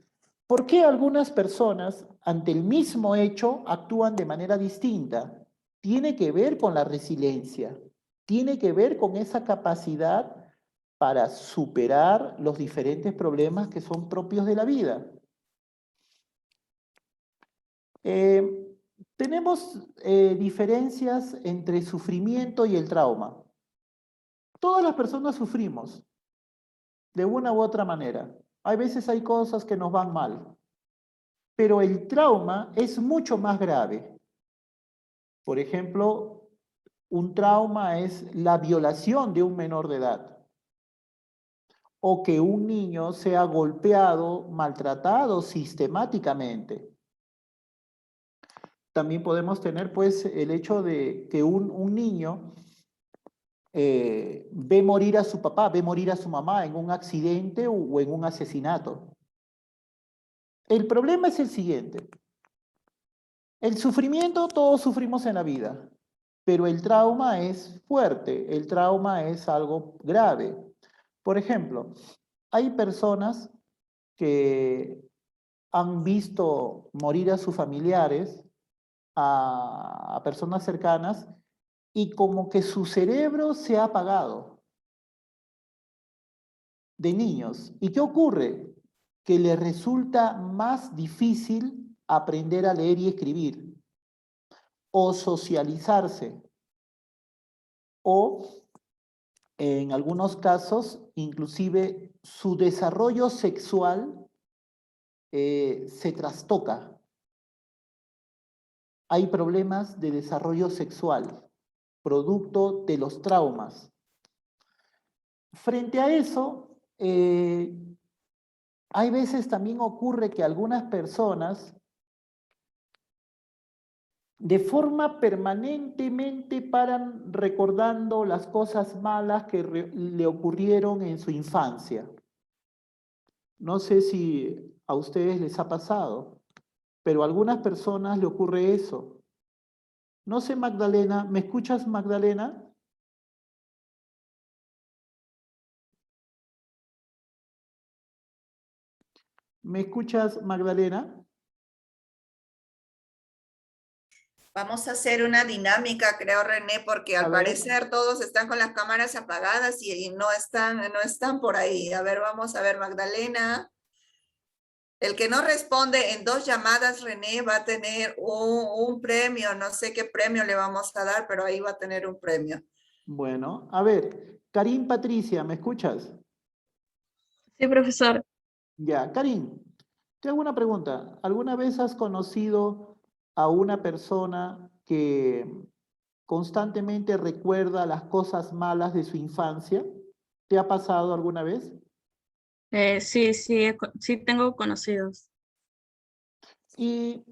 ¿por qué algunas personas ante el mismo hecho actúan de manera distinta? Tiene que ver con la resiliencia, tiene que ver con esa capacidad para superar los diferentes problemas que son propios de la vida. Tenemos diferencias entre sufrimiento y el trauma. Todas las personas sufrimos de una u otra manera. Hay veces hay cosas que nos van mal, pero el trauma es mucho más grave. Por ejemplo, un trauma es la violación de un menor de edad o que un niño sea golpeado, maltratado sistemáticamente. También podemos tener pues el hecho de que un niño ve morir a su papá, ve morir a su mamá en un accidente o en un asesinato. El problema es el siguiente. El sufrimiento, todos sufrimos en la vida, pero el trauma es fuerte, el trauma es algo grave. Por ejemplo, hay personas que han visto morir a sus familiares, a personas cercanas, y como que su cerebro se ha apagado de niños. ¿Y qué ocurre? Que les resulta más difícil aprender a leer y escribir, o socializarse, o en algunos casos, inclusive su desarrollo sexual se trastoca. hay problemas de desarrollo sexual, producto de los traumas. Frente a eso, hay veces también ocurre que algunas personas de forma permanentemente paran recordando las cosas malas que le ocurrieron en su infancia. No sé si a ustedes les ha pasado, pero a algunas personas le ocurre eso. No sé, Magdalena, ¿me escuchas, Magdalena? ¿Me escuchas, Magdalena?
Vamos a hacer una dinámica, creo, René, porque
A
al
ver.
parecer todos están con las cámaras apagadas y no están por ahí. A ver, vamos a ver, Magdalena. El que no responde en 2 llamadas, René, va a tener un premio. No sé qué premio le vamos a dar, pero ahí va a tener un premio.
Bueno, a ver, Karim Patricia, ¿me escuchas?
Sí, profesor.
Ya, Karim, te hago una pregunta. ¿Alguna vez has conocido a una persona que constantemente recuerda las cosas malas de su infancia? ¿Te ha pasado alguna vez?
Sí, sí tengo conocidos.
¿Y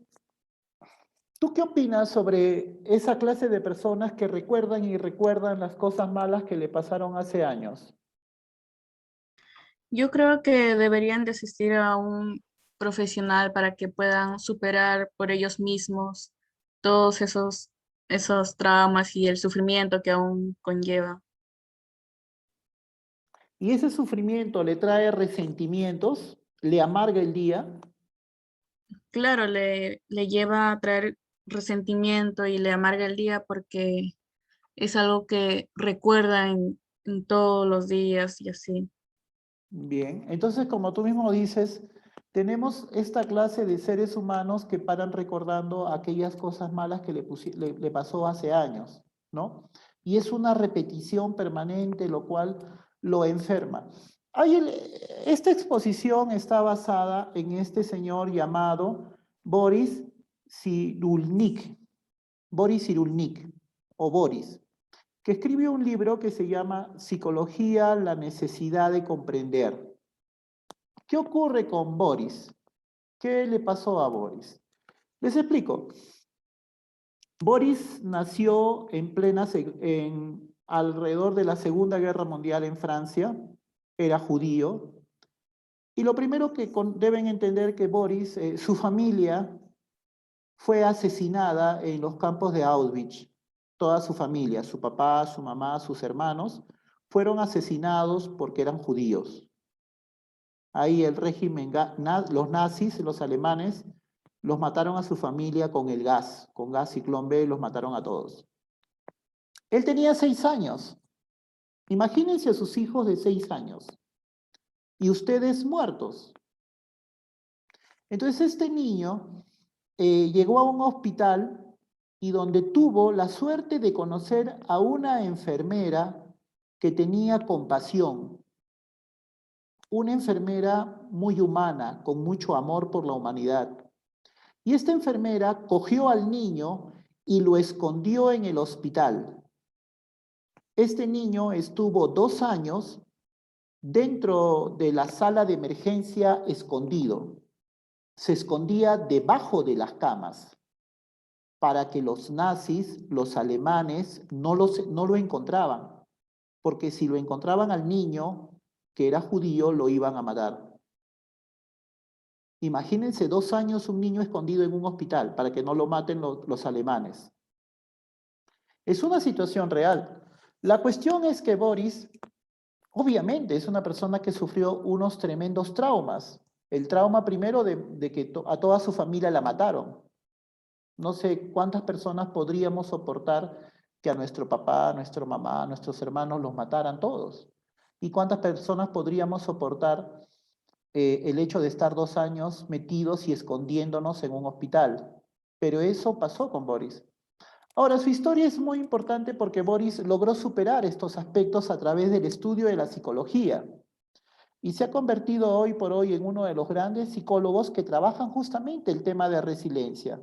tú qué opinas sobre esa clase de personas que recuerdan y recuerdan las cosas malas que le pasaron hace años?
Yo creo que deberían de asistir a un profesional para que puedan superar por ellos mismos todos esos traumas y el sufrimiento que aún conlleva.
¿Y ese sufrimiento le trae resentimientos? ¿Le amarga el día?
Claro, le lleva a traer resentimiento y le amarga el día porque es algo que recuerda en todos los días y así.
Bien, entonces como tú mismo dices, tenemos esta clase de seres humanos que paran recordando aquellas cosas malas que le pasó hace años, ¿no? Y es una repetición permanente, lo cual lo enferma. Esta exposición está basada en este señor llamado Boris Cyrulnik, o Boris, que escribió un libro que se llama Psicología, la necesidad de comprender. ¿Qué ocurre con Boris? ¿Qué le pasó a Boris? Les explico. Boris nació alrededor de la Segunda Guerra Mundial en Francia, era judío, y lo primero que deben entender que Boris, su familia, fue asesinada en los campos de Auschwitz. Toda su familia, su papá, su mamá, sus hermanos, fueron asesinados porque eran judíos. Ahí el régimen, los nazis, los alemanes, los mataron a su familia con gas Ciclón B, los mataron a todos. Él tenía 6 años. Imagínense a sus hijos de 6 años. Y ustedes muertos. Entonces este niño llegó a un hospital y donde tuvo la suerte de conocer a una enfermera que tenía compasión. Una enfermera muy humana, con mucho amor por la humanidad. Y esta enfermera cogió al niño y lo escondió en el hospital. Este niño estuvo 2 años dentro de la sala de emergencia escondido. Se escondía debajo de las camas para que los nazis, los alemanes, no lo encontraban. Porque si lo encontraban al niño, que era judío, lo iban a matar. Imagínense 2 años un niño escondido en un hospital para que no lo maten los alemanes. Es una situación real. La cuestión es que Boris, obviamente, es una persona que sufrió unos tremendos traumas. El trauma primero de que a toda su familia la mataron. No sé cuántas personas podríamos soportar que a nuestro papá, a nuestra mamá, a nuestros hermanos los mataran todos. ¿Y cuántas personas podríamos soportar el hecho de estar 2 años metidos y escondiéndonos en un hospital? Pero eso pasó con Boris. Ahora, su historia es muy importante porque Boris logró superar estos aspectos a través del estudio de la psicología y se ha convertido hoy por hoy en uno de los grandes psicólogos que trabajan justamente el tema de resiliencia.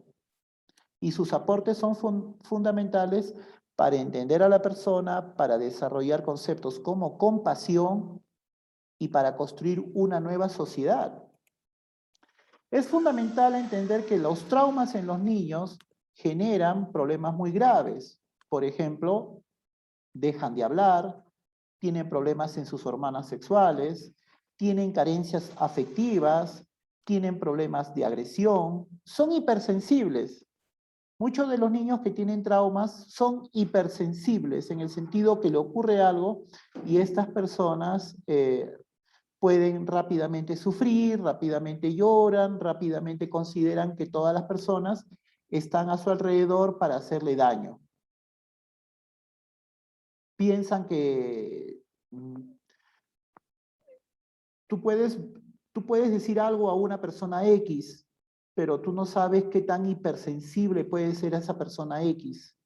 y sus aportes son fundamentales para entender a la persona, para desarrollar conceptos como compasión y para construir una nueva sociedad. Es fundamental entender que los traumas en los niños generan problemas muy graves. Por ejemplo, dejan de hablar, tienen problemas en sus hormonas sexuales, tienen carencias afectivas, tienen problemas de agresión, son hipersensibles. Muchos de los niños que tienen traumas son hipersensibles en el sentido que le ocurre algo y estas personas pueden rápidamente sufrir, rápidamente lloran, rápidamente consideran que todas las personas están a su alrededor para hacerle daño. Piensan que tú puedes decir algo a una persona X, pero tú no sabes qué tan hipersensible puede ser esa persona X.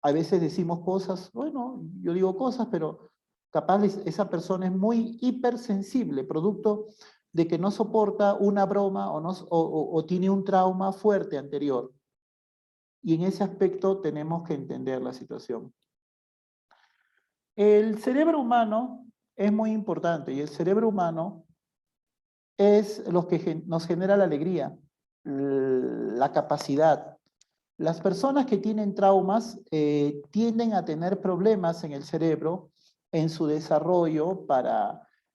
A veces decimos cosas, bueno, yo digo cosas, pero capaz esa persona es muy hipersensible, producto de que no soporta una broma o tiene un trauma fuerte anterior. Y en ese aspecto tenemos que entender la situación. El cerebro humano es muy importante y el cerebro humano es lo que nos genera la alegría, la capacidad. Las personas que tienen traumas tienden a tener problemas en el cerebro en su desarrollo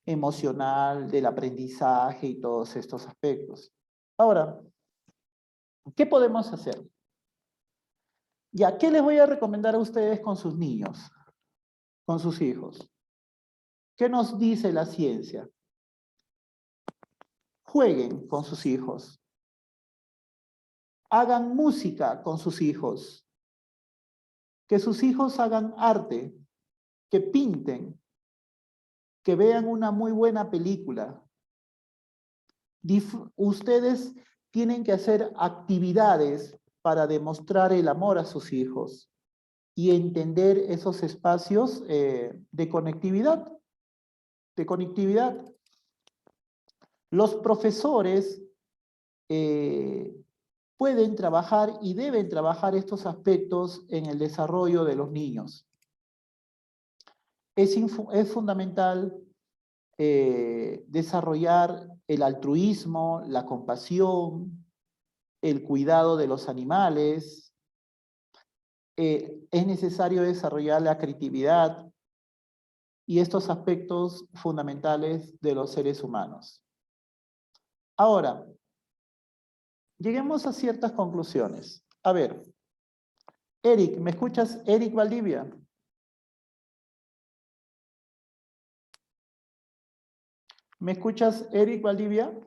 emocional, del aprendizaje y todos estos aspectos. Ahora, ¿qué podemos hacer? Ya, ¿qué les voy a recomendar a ustedes con sus niños, con sus hijos? ¿Qué nos dice la ciencia? Jueguen con sus hijos. Hagan música con sus hijos. Que sus hijos hagan arte, que pinten, que vean una muy buena película. Ustedes tienen que hacer actividades para demostrar el amor a sus hijos y entender esos espacios de conectividad. Los profesores pueden trabajar y deben trabajar estos aspectos en el desarrollo de los niños. Es fundamental desarrollar el altruismo, la compasión, el cuidado de los animales. Es necesario desarrollar la creatividad y estos aspectos fundamentales de los seres humanos. Ahora, lleguemos a ciertas conclusiones. A ver, Eric, ¿me escuchas? Eric Valdivia. ¿Me escuchas, Eric Valdivia?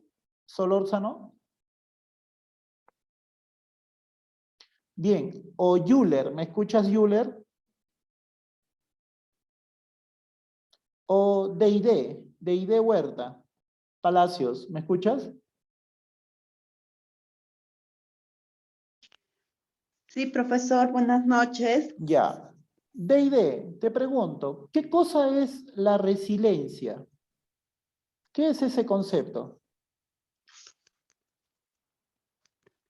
Solórzano. Bien. O Yuler, ¿me escuchas, Yuler? O Deide Huerta. Palacios, ¿me escuchas?
Sí, profesor, buenas noches.
Ya. Deide, te pregunto, ¿qué cosa es la resiliencia? ¿Qué es ese concepto?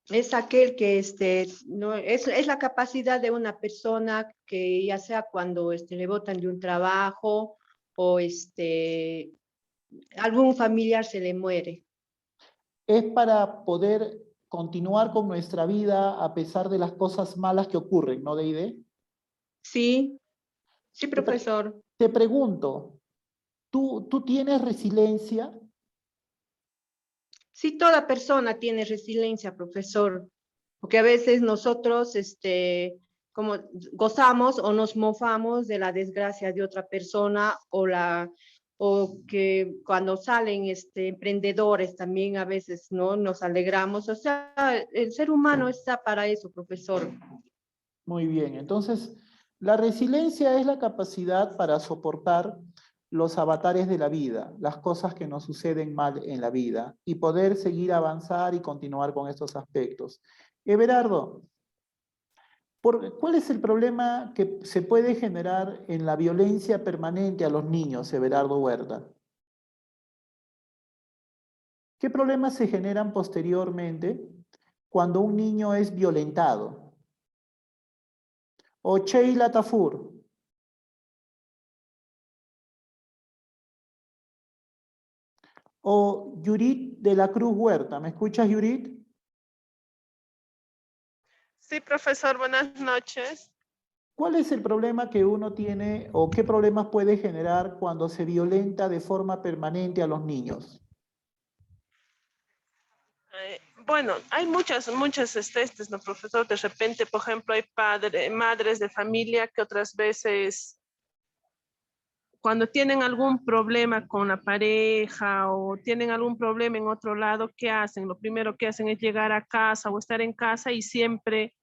Es aquel que no, es la capacidad de una persona que ya sea cuando le botan de un trabajo o algún familiar se le muere.
Es para poder continuar con nuestra vida a pesar de las cosas malas que ocurren, ¿no, Deide?
Sí, sí, profesor.
Te pregunto, ¿tú tienes resiliencia?
Sí, toda persona tiene resiliencia, profesor, porque a veces nosotros, como gozamos o nos mofamos de la desgracia de otra persona o que cuando salen emprendedores también a veces no nos alegramos. O sea, el ser humano está para eso, profesor.
Muy bien, entonces la resiliencia es la capacidad para soportar los avatares de la vida, las cosas que nos suceden mal en la vida y poder seguir avanzar y continuar con estos aspectos. Everardo, ¿cuál es el problema que se puede generar en la violencia permanente a los niños, Everardo Huerta? ¿Qué problemas se generan posteriormente cuando un niño es violentado? O Sheila Tafur. O Yurit de la Cruz Huerta. ¿Me escuchas, Yurit?
Sí, profesor, buenas noches.
¿Cuál es el problema que uno tiene o qué problemas puede generar cuando se violenta de forma permanente a los niños?
Bueno, hay muchas, ¿no, profesor? De repente, por ejemplo, hay madres de familia que otras veces, cuando tienen algún problema con la pareja o tienen algún problema en otro lado, ¿qué hacen? Lo primero que hacen es llegar a casa o estar en casa y siempre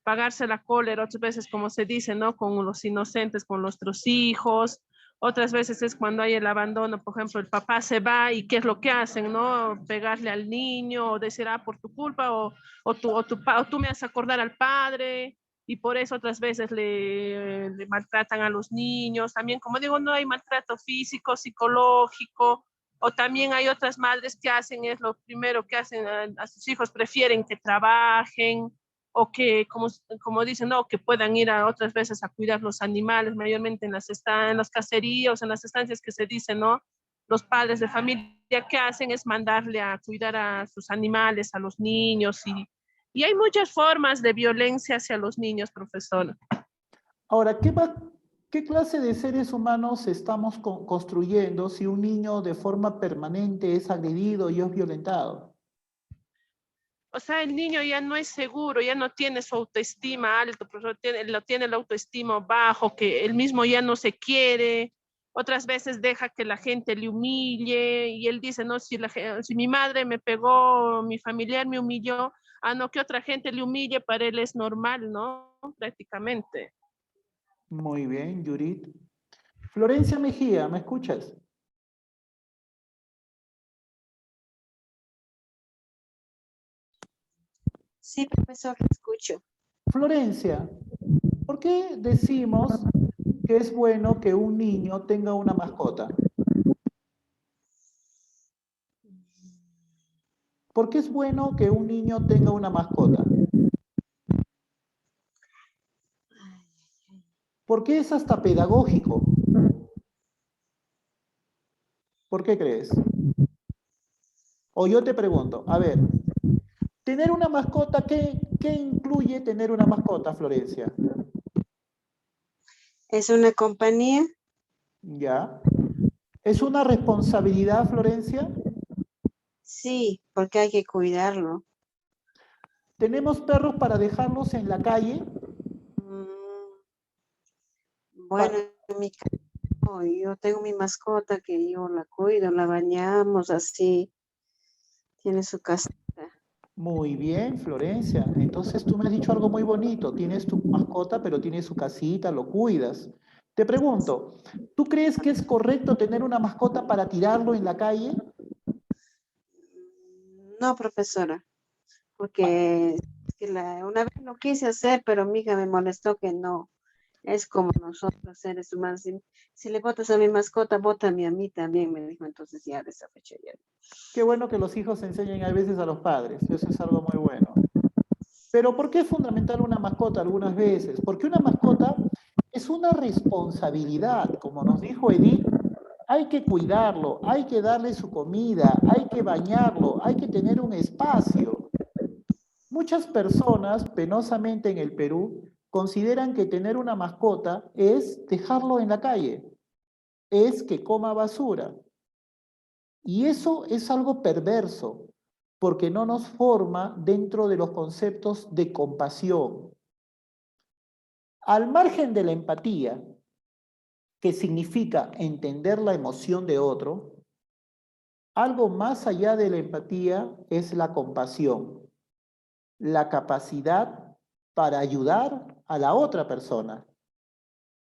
pagarse la cólera, otras veces, como se dice, ¿no? Con los inocentes, con nuestros hijos. Otras veces es cuando hay el abandono, por ejemplo, el papá se va y ¿qué es lo que hacen, no? Pegarle al niño o decir, por tu culpa o tú me haces acordar al padre y por eso otras veces le maltratan a los niños. También, como digo, no hay maltrato físico, psicológico, o también hay otras madres que hacen, es lo primero que hacen a sus hijos, prefieren que trabajen, o que, como dicen, no, que puedan ir a otras veces a cuidar los animales, mayormente en los caseríos, en las estancias que se dicen, ¿no? Los padres de familia que hacen es mandarle a cuidar a sus animales, a los niños, y hay muchas formas de violencia hacia los niños, profesor.
Ahora, ¿qué clase de seres humanos estamos construyendo si un niño de forma permanente es agredido y es violentado?
O sea, el niño ya no es seguro, ya no tiene su autoestima alto, profesor, tiene el autoestima bajo, que él mismo ya no se quiere. Otras veces deja que la gente le humille y él dice, no, si mi madre me pegó, mi familiar me humilló, no, que otra gente le humille, para él es normal, ¿no? Prácticamente.
Muy bien, Yurit. Florencia Mejía, ¿me escuchas?
Sí, profesor, lo escucho.
Florencia, ¿por qué decimos que es bueno que un niño tenga una mascota? ¿Por qué es bueno que un niño tenga una mascota? ¿Por qué es hasta pedagógico? ¿Por qué crees? O yo te pregunto, a ver, tener una mascota, ¿qué incluye tener una mascota, Florencia?
¿Es una compañía?
Ya. ¿Es una responsabilidad, Florencia?
Sí, porque hay que cuidarlo.
¿Tenemos perros para dejarlos en la calle?
Bueno, en mi caso, yo tengo mi mascota que yo la cuido, la bañamos así. Tiene su casita.
Muy bien, Florencia. Entonces tú me has dicho algo muy bonito. Tienes tu mascota, pero tiene su casita, lo cuidas. Te pregunto, ¿tú crees que es correcto tener una mascota para tirarlo en la calle?
No, profesora, porque una vez lo quise hacer, pero mi hija me molestó que no. Es como nosotros, seres humanos. Si le botas a mi mascota, bótame a mí también, me dijo. Entonces ya de esa fecha ya.
Qué bueno que los hijos enseñen a veces a los padres. Eso es algo muy bueno. Pero ¿por qué es fundamental una mascota algunas veces? Porque una mascota es una responsabilidad. Como nos dijo Edith, hay que cuidarlo, hay que darle su comida, hay que bañarlo, hay que tener un espacio. Muchas personas, penosamente en el Perú, consideran que tener una mascota es dejarlo en la calle, es que coma basura. Y eso es algo perverso, porque no nos forma dentro de los conceptos de compasión. Al margen de la empatía, que significa entender la emoción de otro, algo más allá de la empatía es la compasión, la capacidad para ayudar a la otra persona,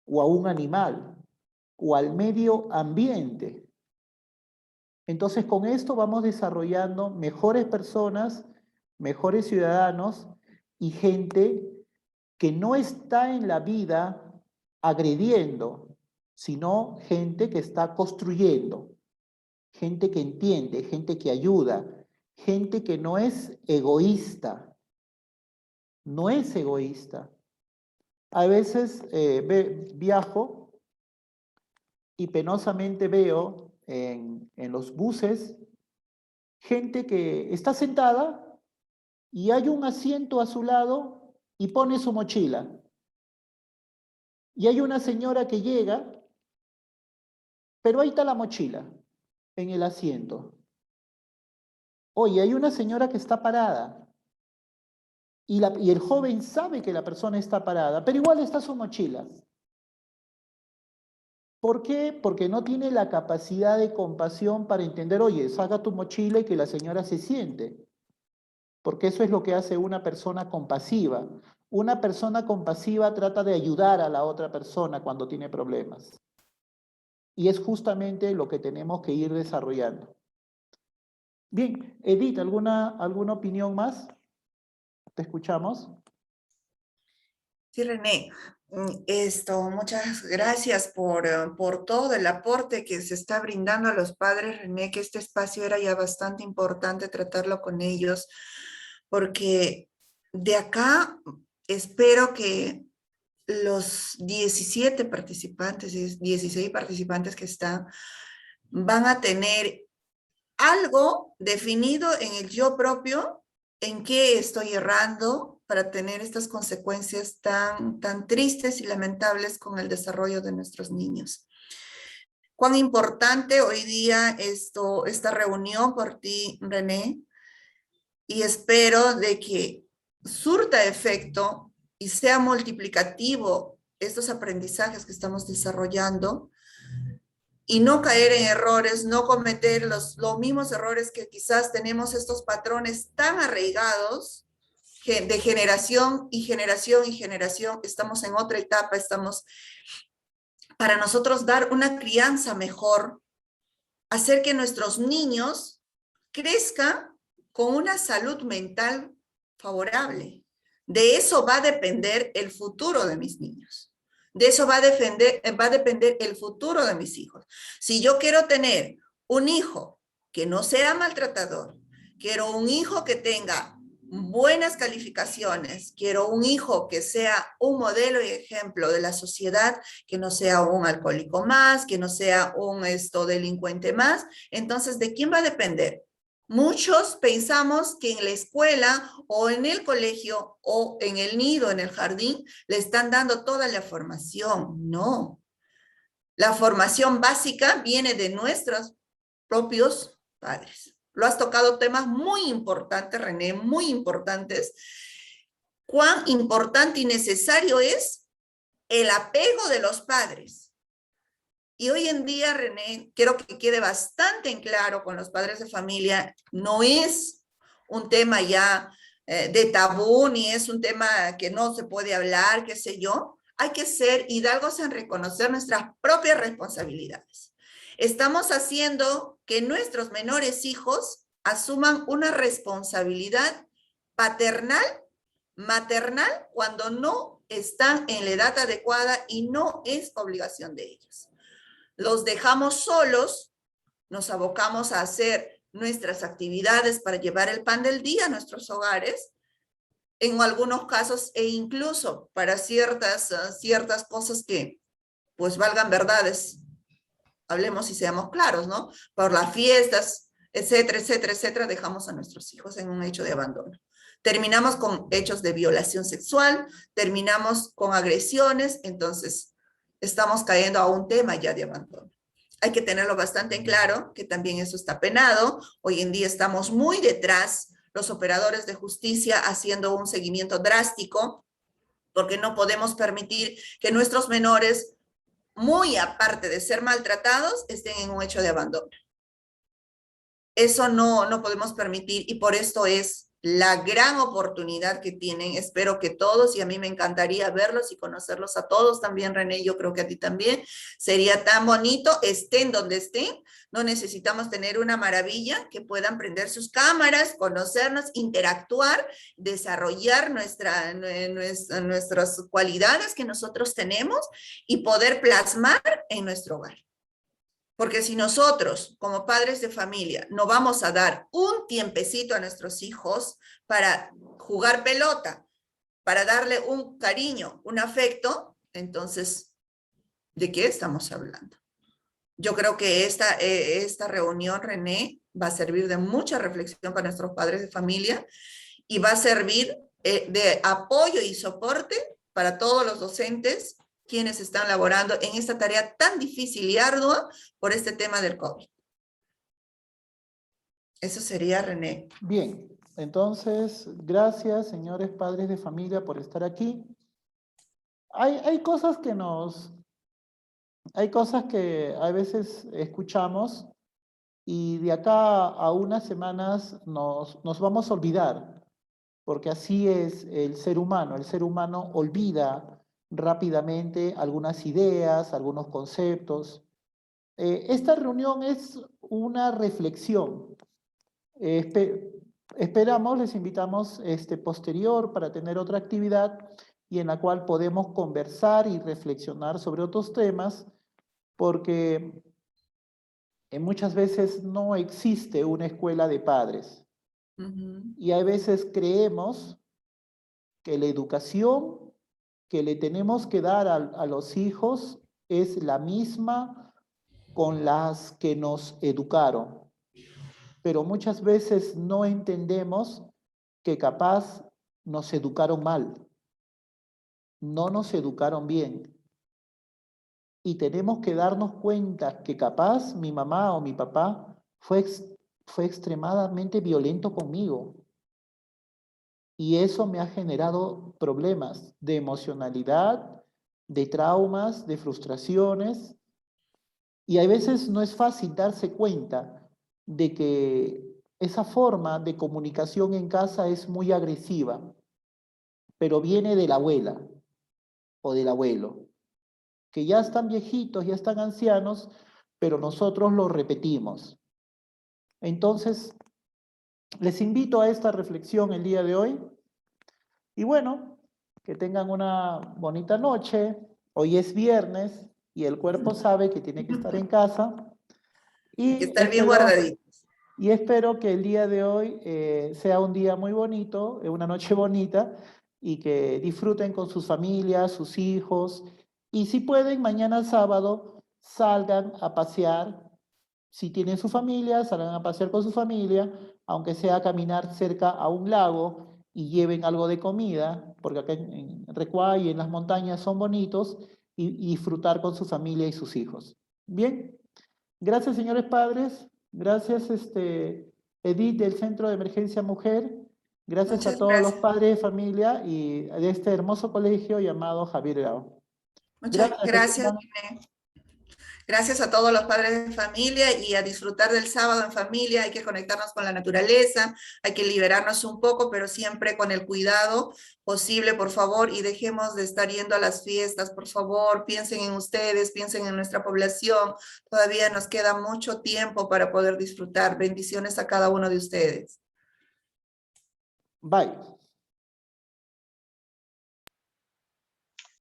o a un animal, o al medio ambiente. Entonces, con esto vamos desarrollando mejores personas, mejores ciudadanos y gente que no está en la vida agrediendo, sino gente que está construyendo, gente que entiende, gente que ayuda, gente que no es egoísta, no es egoísta. A veces viajo y penosamente veo en los buses gente que está sentada y hay un asiento a su lado y pone su mochila. Y hay una señora que llega, pero ahí está la mochila en el asiento. Oye, hay una señora que está parada y el joven sabe que la persona está parada, pero igual está su mochila. ¿Por qué? Porque no tiene la capacidad de compasión para entender, oye, saca tu mochila y que la señora se siente. Porque eso es lo que hace una persona compasiva. Una persona compasiva trata de ayudar a la otra persona cuando tiene problemas. Y es justamente lo que tenemos que ir desarrollando. Bien, Edith, ¿alguna opinión más? ¿Te escuchamos?
Sí, René, muchas gracias por todo el aporte que se está brindando a los padres, René, que este espacio era ya bastante importante tratarlo con ellos, porque de acá espero que los 17 participantes, 16 participantes que están, van a tener algo definido en el yo propio, en qué estoy errando para tener estas consecuencias tan tristes y lamentables con el desarrollo de nuestros niños. Cuán importante hoy día esta reunión por ti, René, y espero de que surta efecto y sea multiplicativo estos aprendizajes que estamos desarrollando y no caer en errores, no cometer los mismos errores que quizás tenemos estos patrones tan arraigados de generación y generación y generación. Estamos en otra etapa, estamos para nosotros dar una crianza mejor, hacer que nuestros niños crezcan con una salud mental favorable. De eso va a depender el futuro de mis niños. De eso va a depender el futuro de mis hijos. Si yo quiero tener un hijo que no sea maltratador, quiero un hijo que tenga buenas calificaciones, quiero un hijo que sea un modelo y ejemplo de la sociedad, que no sea un alcohólico más, que no sea un delincuente más, entonces, ¿de quién va a depender? Muchos pensamos que en la escuela o en el colegio o en el nido, en el jardín, le están dando toda la formación. No. La formación básica viene de nuestros propios padres. Lo has tocado temas muy importantes, René, muy importantes. Cuán importante y necesario es el apego de los padres. Y hoy en día, René, quiero que quede bastante en claro con los padres de familia, no es un tema ya de tabú, ni es un tema que no se puede hablar, qué sé yo. Hay que ser hidalgos en reconocer nuestras propias responsabilidades. Estamos haciendo que nuestros menores hijos asuman una responsabilidad paternal, maternal, cuando no están en la edad adecuada y no es obligación de ellos. Los dejamos solos, nos abocamos a hacer nuestras actividades para llevar el pan del día a nuestros hogares, en algunos casos, e incluso para ciertas cosas que, pues, valgan verdades, hablemos y seamos claros, ¿no? Por las fiestas, etcétera, etcétera, etcétera, dejamos a nuestros hijos en un hecho de abandono. Terminamos con hechos de violación sexual, terminamos con agresiones, entonces estamos cayendo a un tema ya de abandono. Hay que tenerlo bastante en claro, que también eso está penado. Hoy en día estamos muy detrás, los operadores de justicia haciendo un seguimiento drástico, porque no podemos permitir que nuestros menores, muy aparte de ser maltratados, estén en un hecho de abandono. Eso no podemos permitir y por esto es la gran oportunidad que tienen. Espero que todos, y a mí me encantaría verlos y conocerlos a todos también, René, yo creo que a ti también, sería tan bonito, estén donde estén, no necesitamos tener una maravilla, que puedan prender sus cámaras, conocernos, interactuar, desarrollar nuestras cualidades que nosotros tenemos y poder plasmar en nuestro hogar. Porque si nosotros, como padres de familia, no vamos a dar un tiempecito a nuestros hijos para jugar pelota, para darle un cariño, un afecto, entonces, ¿de qué estamos hablando? Yo creo que esta reunión, René, va a servir de mucha reflexión para nuestros padres de familia y va a servir de apoyo y soporte para todos los docentes quienes están laborando en esta tarea tan difícil y ardua por este tema del COVID. Eso sería, René.
Bien, entonces, gracias, señores padres de familia, por estar aquí. Hay cosas que a veces escuchamos y de acá a unas semanas nos vamos a olvidar, porque así es el ser humano. El ser humano olvida rápidamente algunas ideas, algunos conceptos. Esta reunión es una reflexión. Esperamos, les invitamos posterior para tener otra actividad y en la cual podemos conversar y reflexionar sobre otros temas, porque muchas veces no existe una escuela de padres. Y a veces creemos que la educación que le tenemos que dar a los hijos es la misma con las que nos educaron. Pero muchas veces no entendemos que capaz nos educaron mal, no nos educaron bien. Y tenemos que darnos cuenta que capaz mi mamá o mi papá fue extremadamente violento conmigo. Y eso me ha generado problemas de emocionalidad, de traumas, de frustraciones. Y a veces no es fácil darse cuenta de que esa forma de comunicación en casa es muy agresiva, pero viene de la abuela o del abuelo, que ya están viejitos, ya están ancianos, pero nosotros lo repetimos. Entonces, les invito a esta reflexión el día de hoy. Y bueno, que tengan una bonita noche. Hoy es viernes y el cuerpo sabe que tiene que estar en casa. Y
estar bien guardadito.
Y espero que el día de hoy sea un día muy bonito, una noche bonita, y que disfruten con sus familias, sus hijos. Y si pueden, mañana sábado, salgan a pasear. Si tienen su familia, salgan a pasear con su familia, aunque sea a caminar cerca a un lago y lleven algo de comida, porque acá en Recuay y en las montañas son bonitos, y disfrutar con su familia y sus hijos. Bien, gracias señores padres, gracias Edith del Centro de Emergencia Mujer, gracias a todos los padres de familia y de este hermoso colegio llamado Javier Grau.
Muchas gracias. Gracias a todos los padres de familia y a disfrutar del sábado en familia. Hay que conectarnos con la naturaleza, hay que liberarnos un poco, pero siempre con el cuidado posible, por favor, y dejemos de estar yendo a las fiestas, por favor. Piensen en ustedes, piensen en nuestra población. Todavía nos queda mucho tiempo para poder disfrutar. Bendiciones a cada uno de ustedes.
Bye.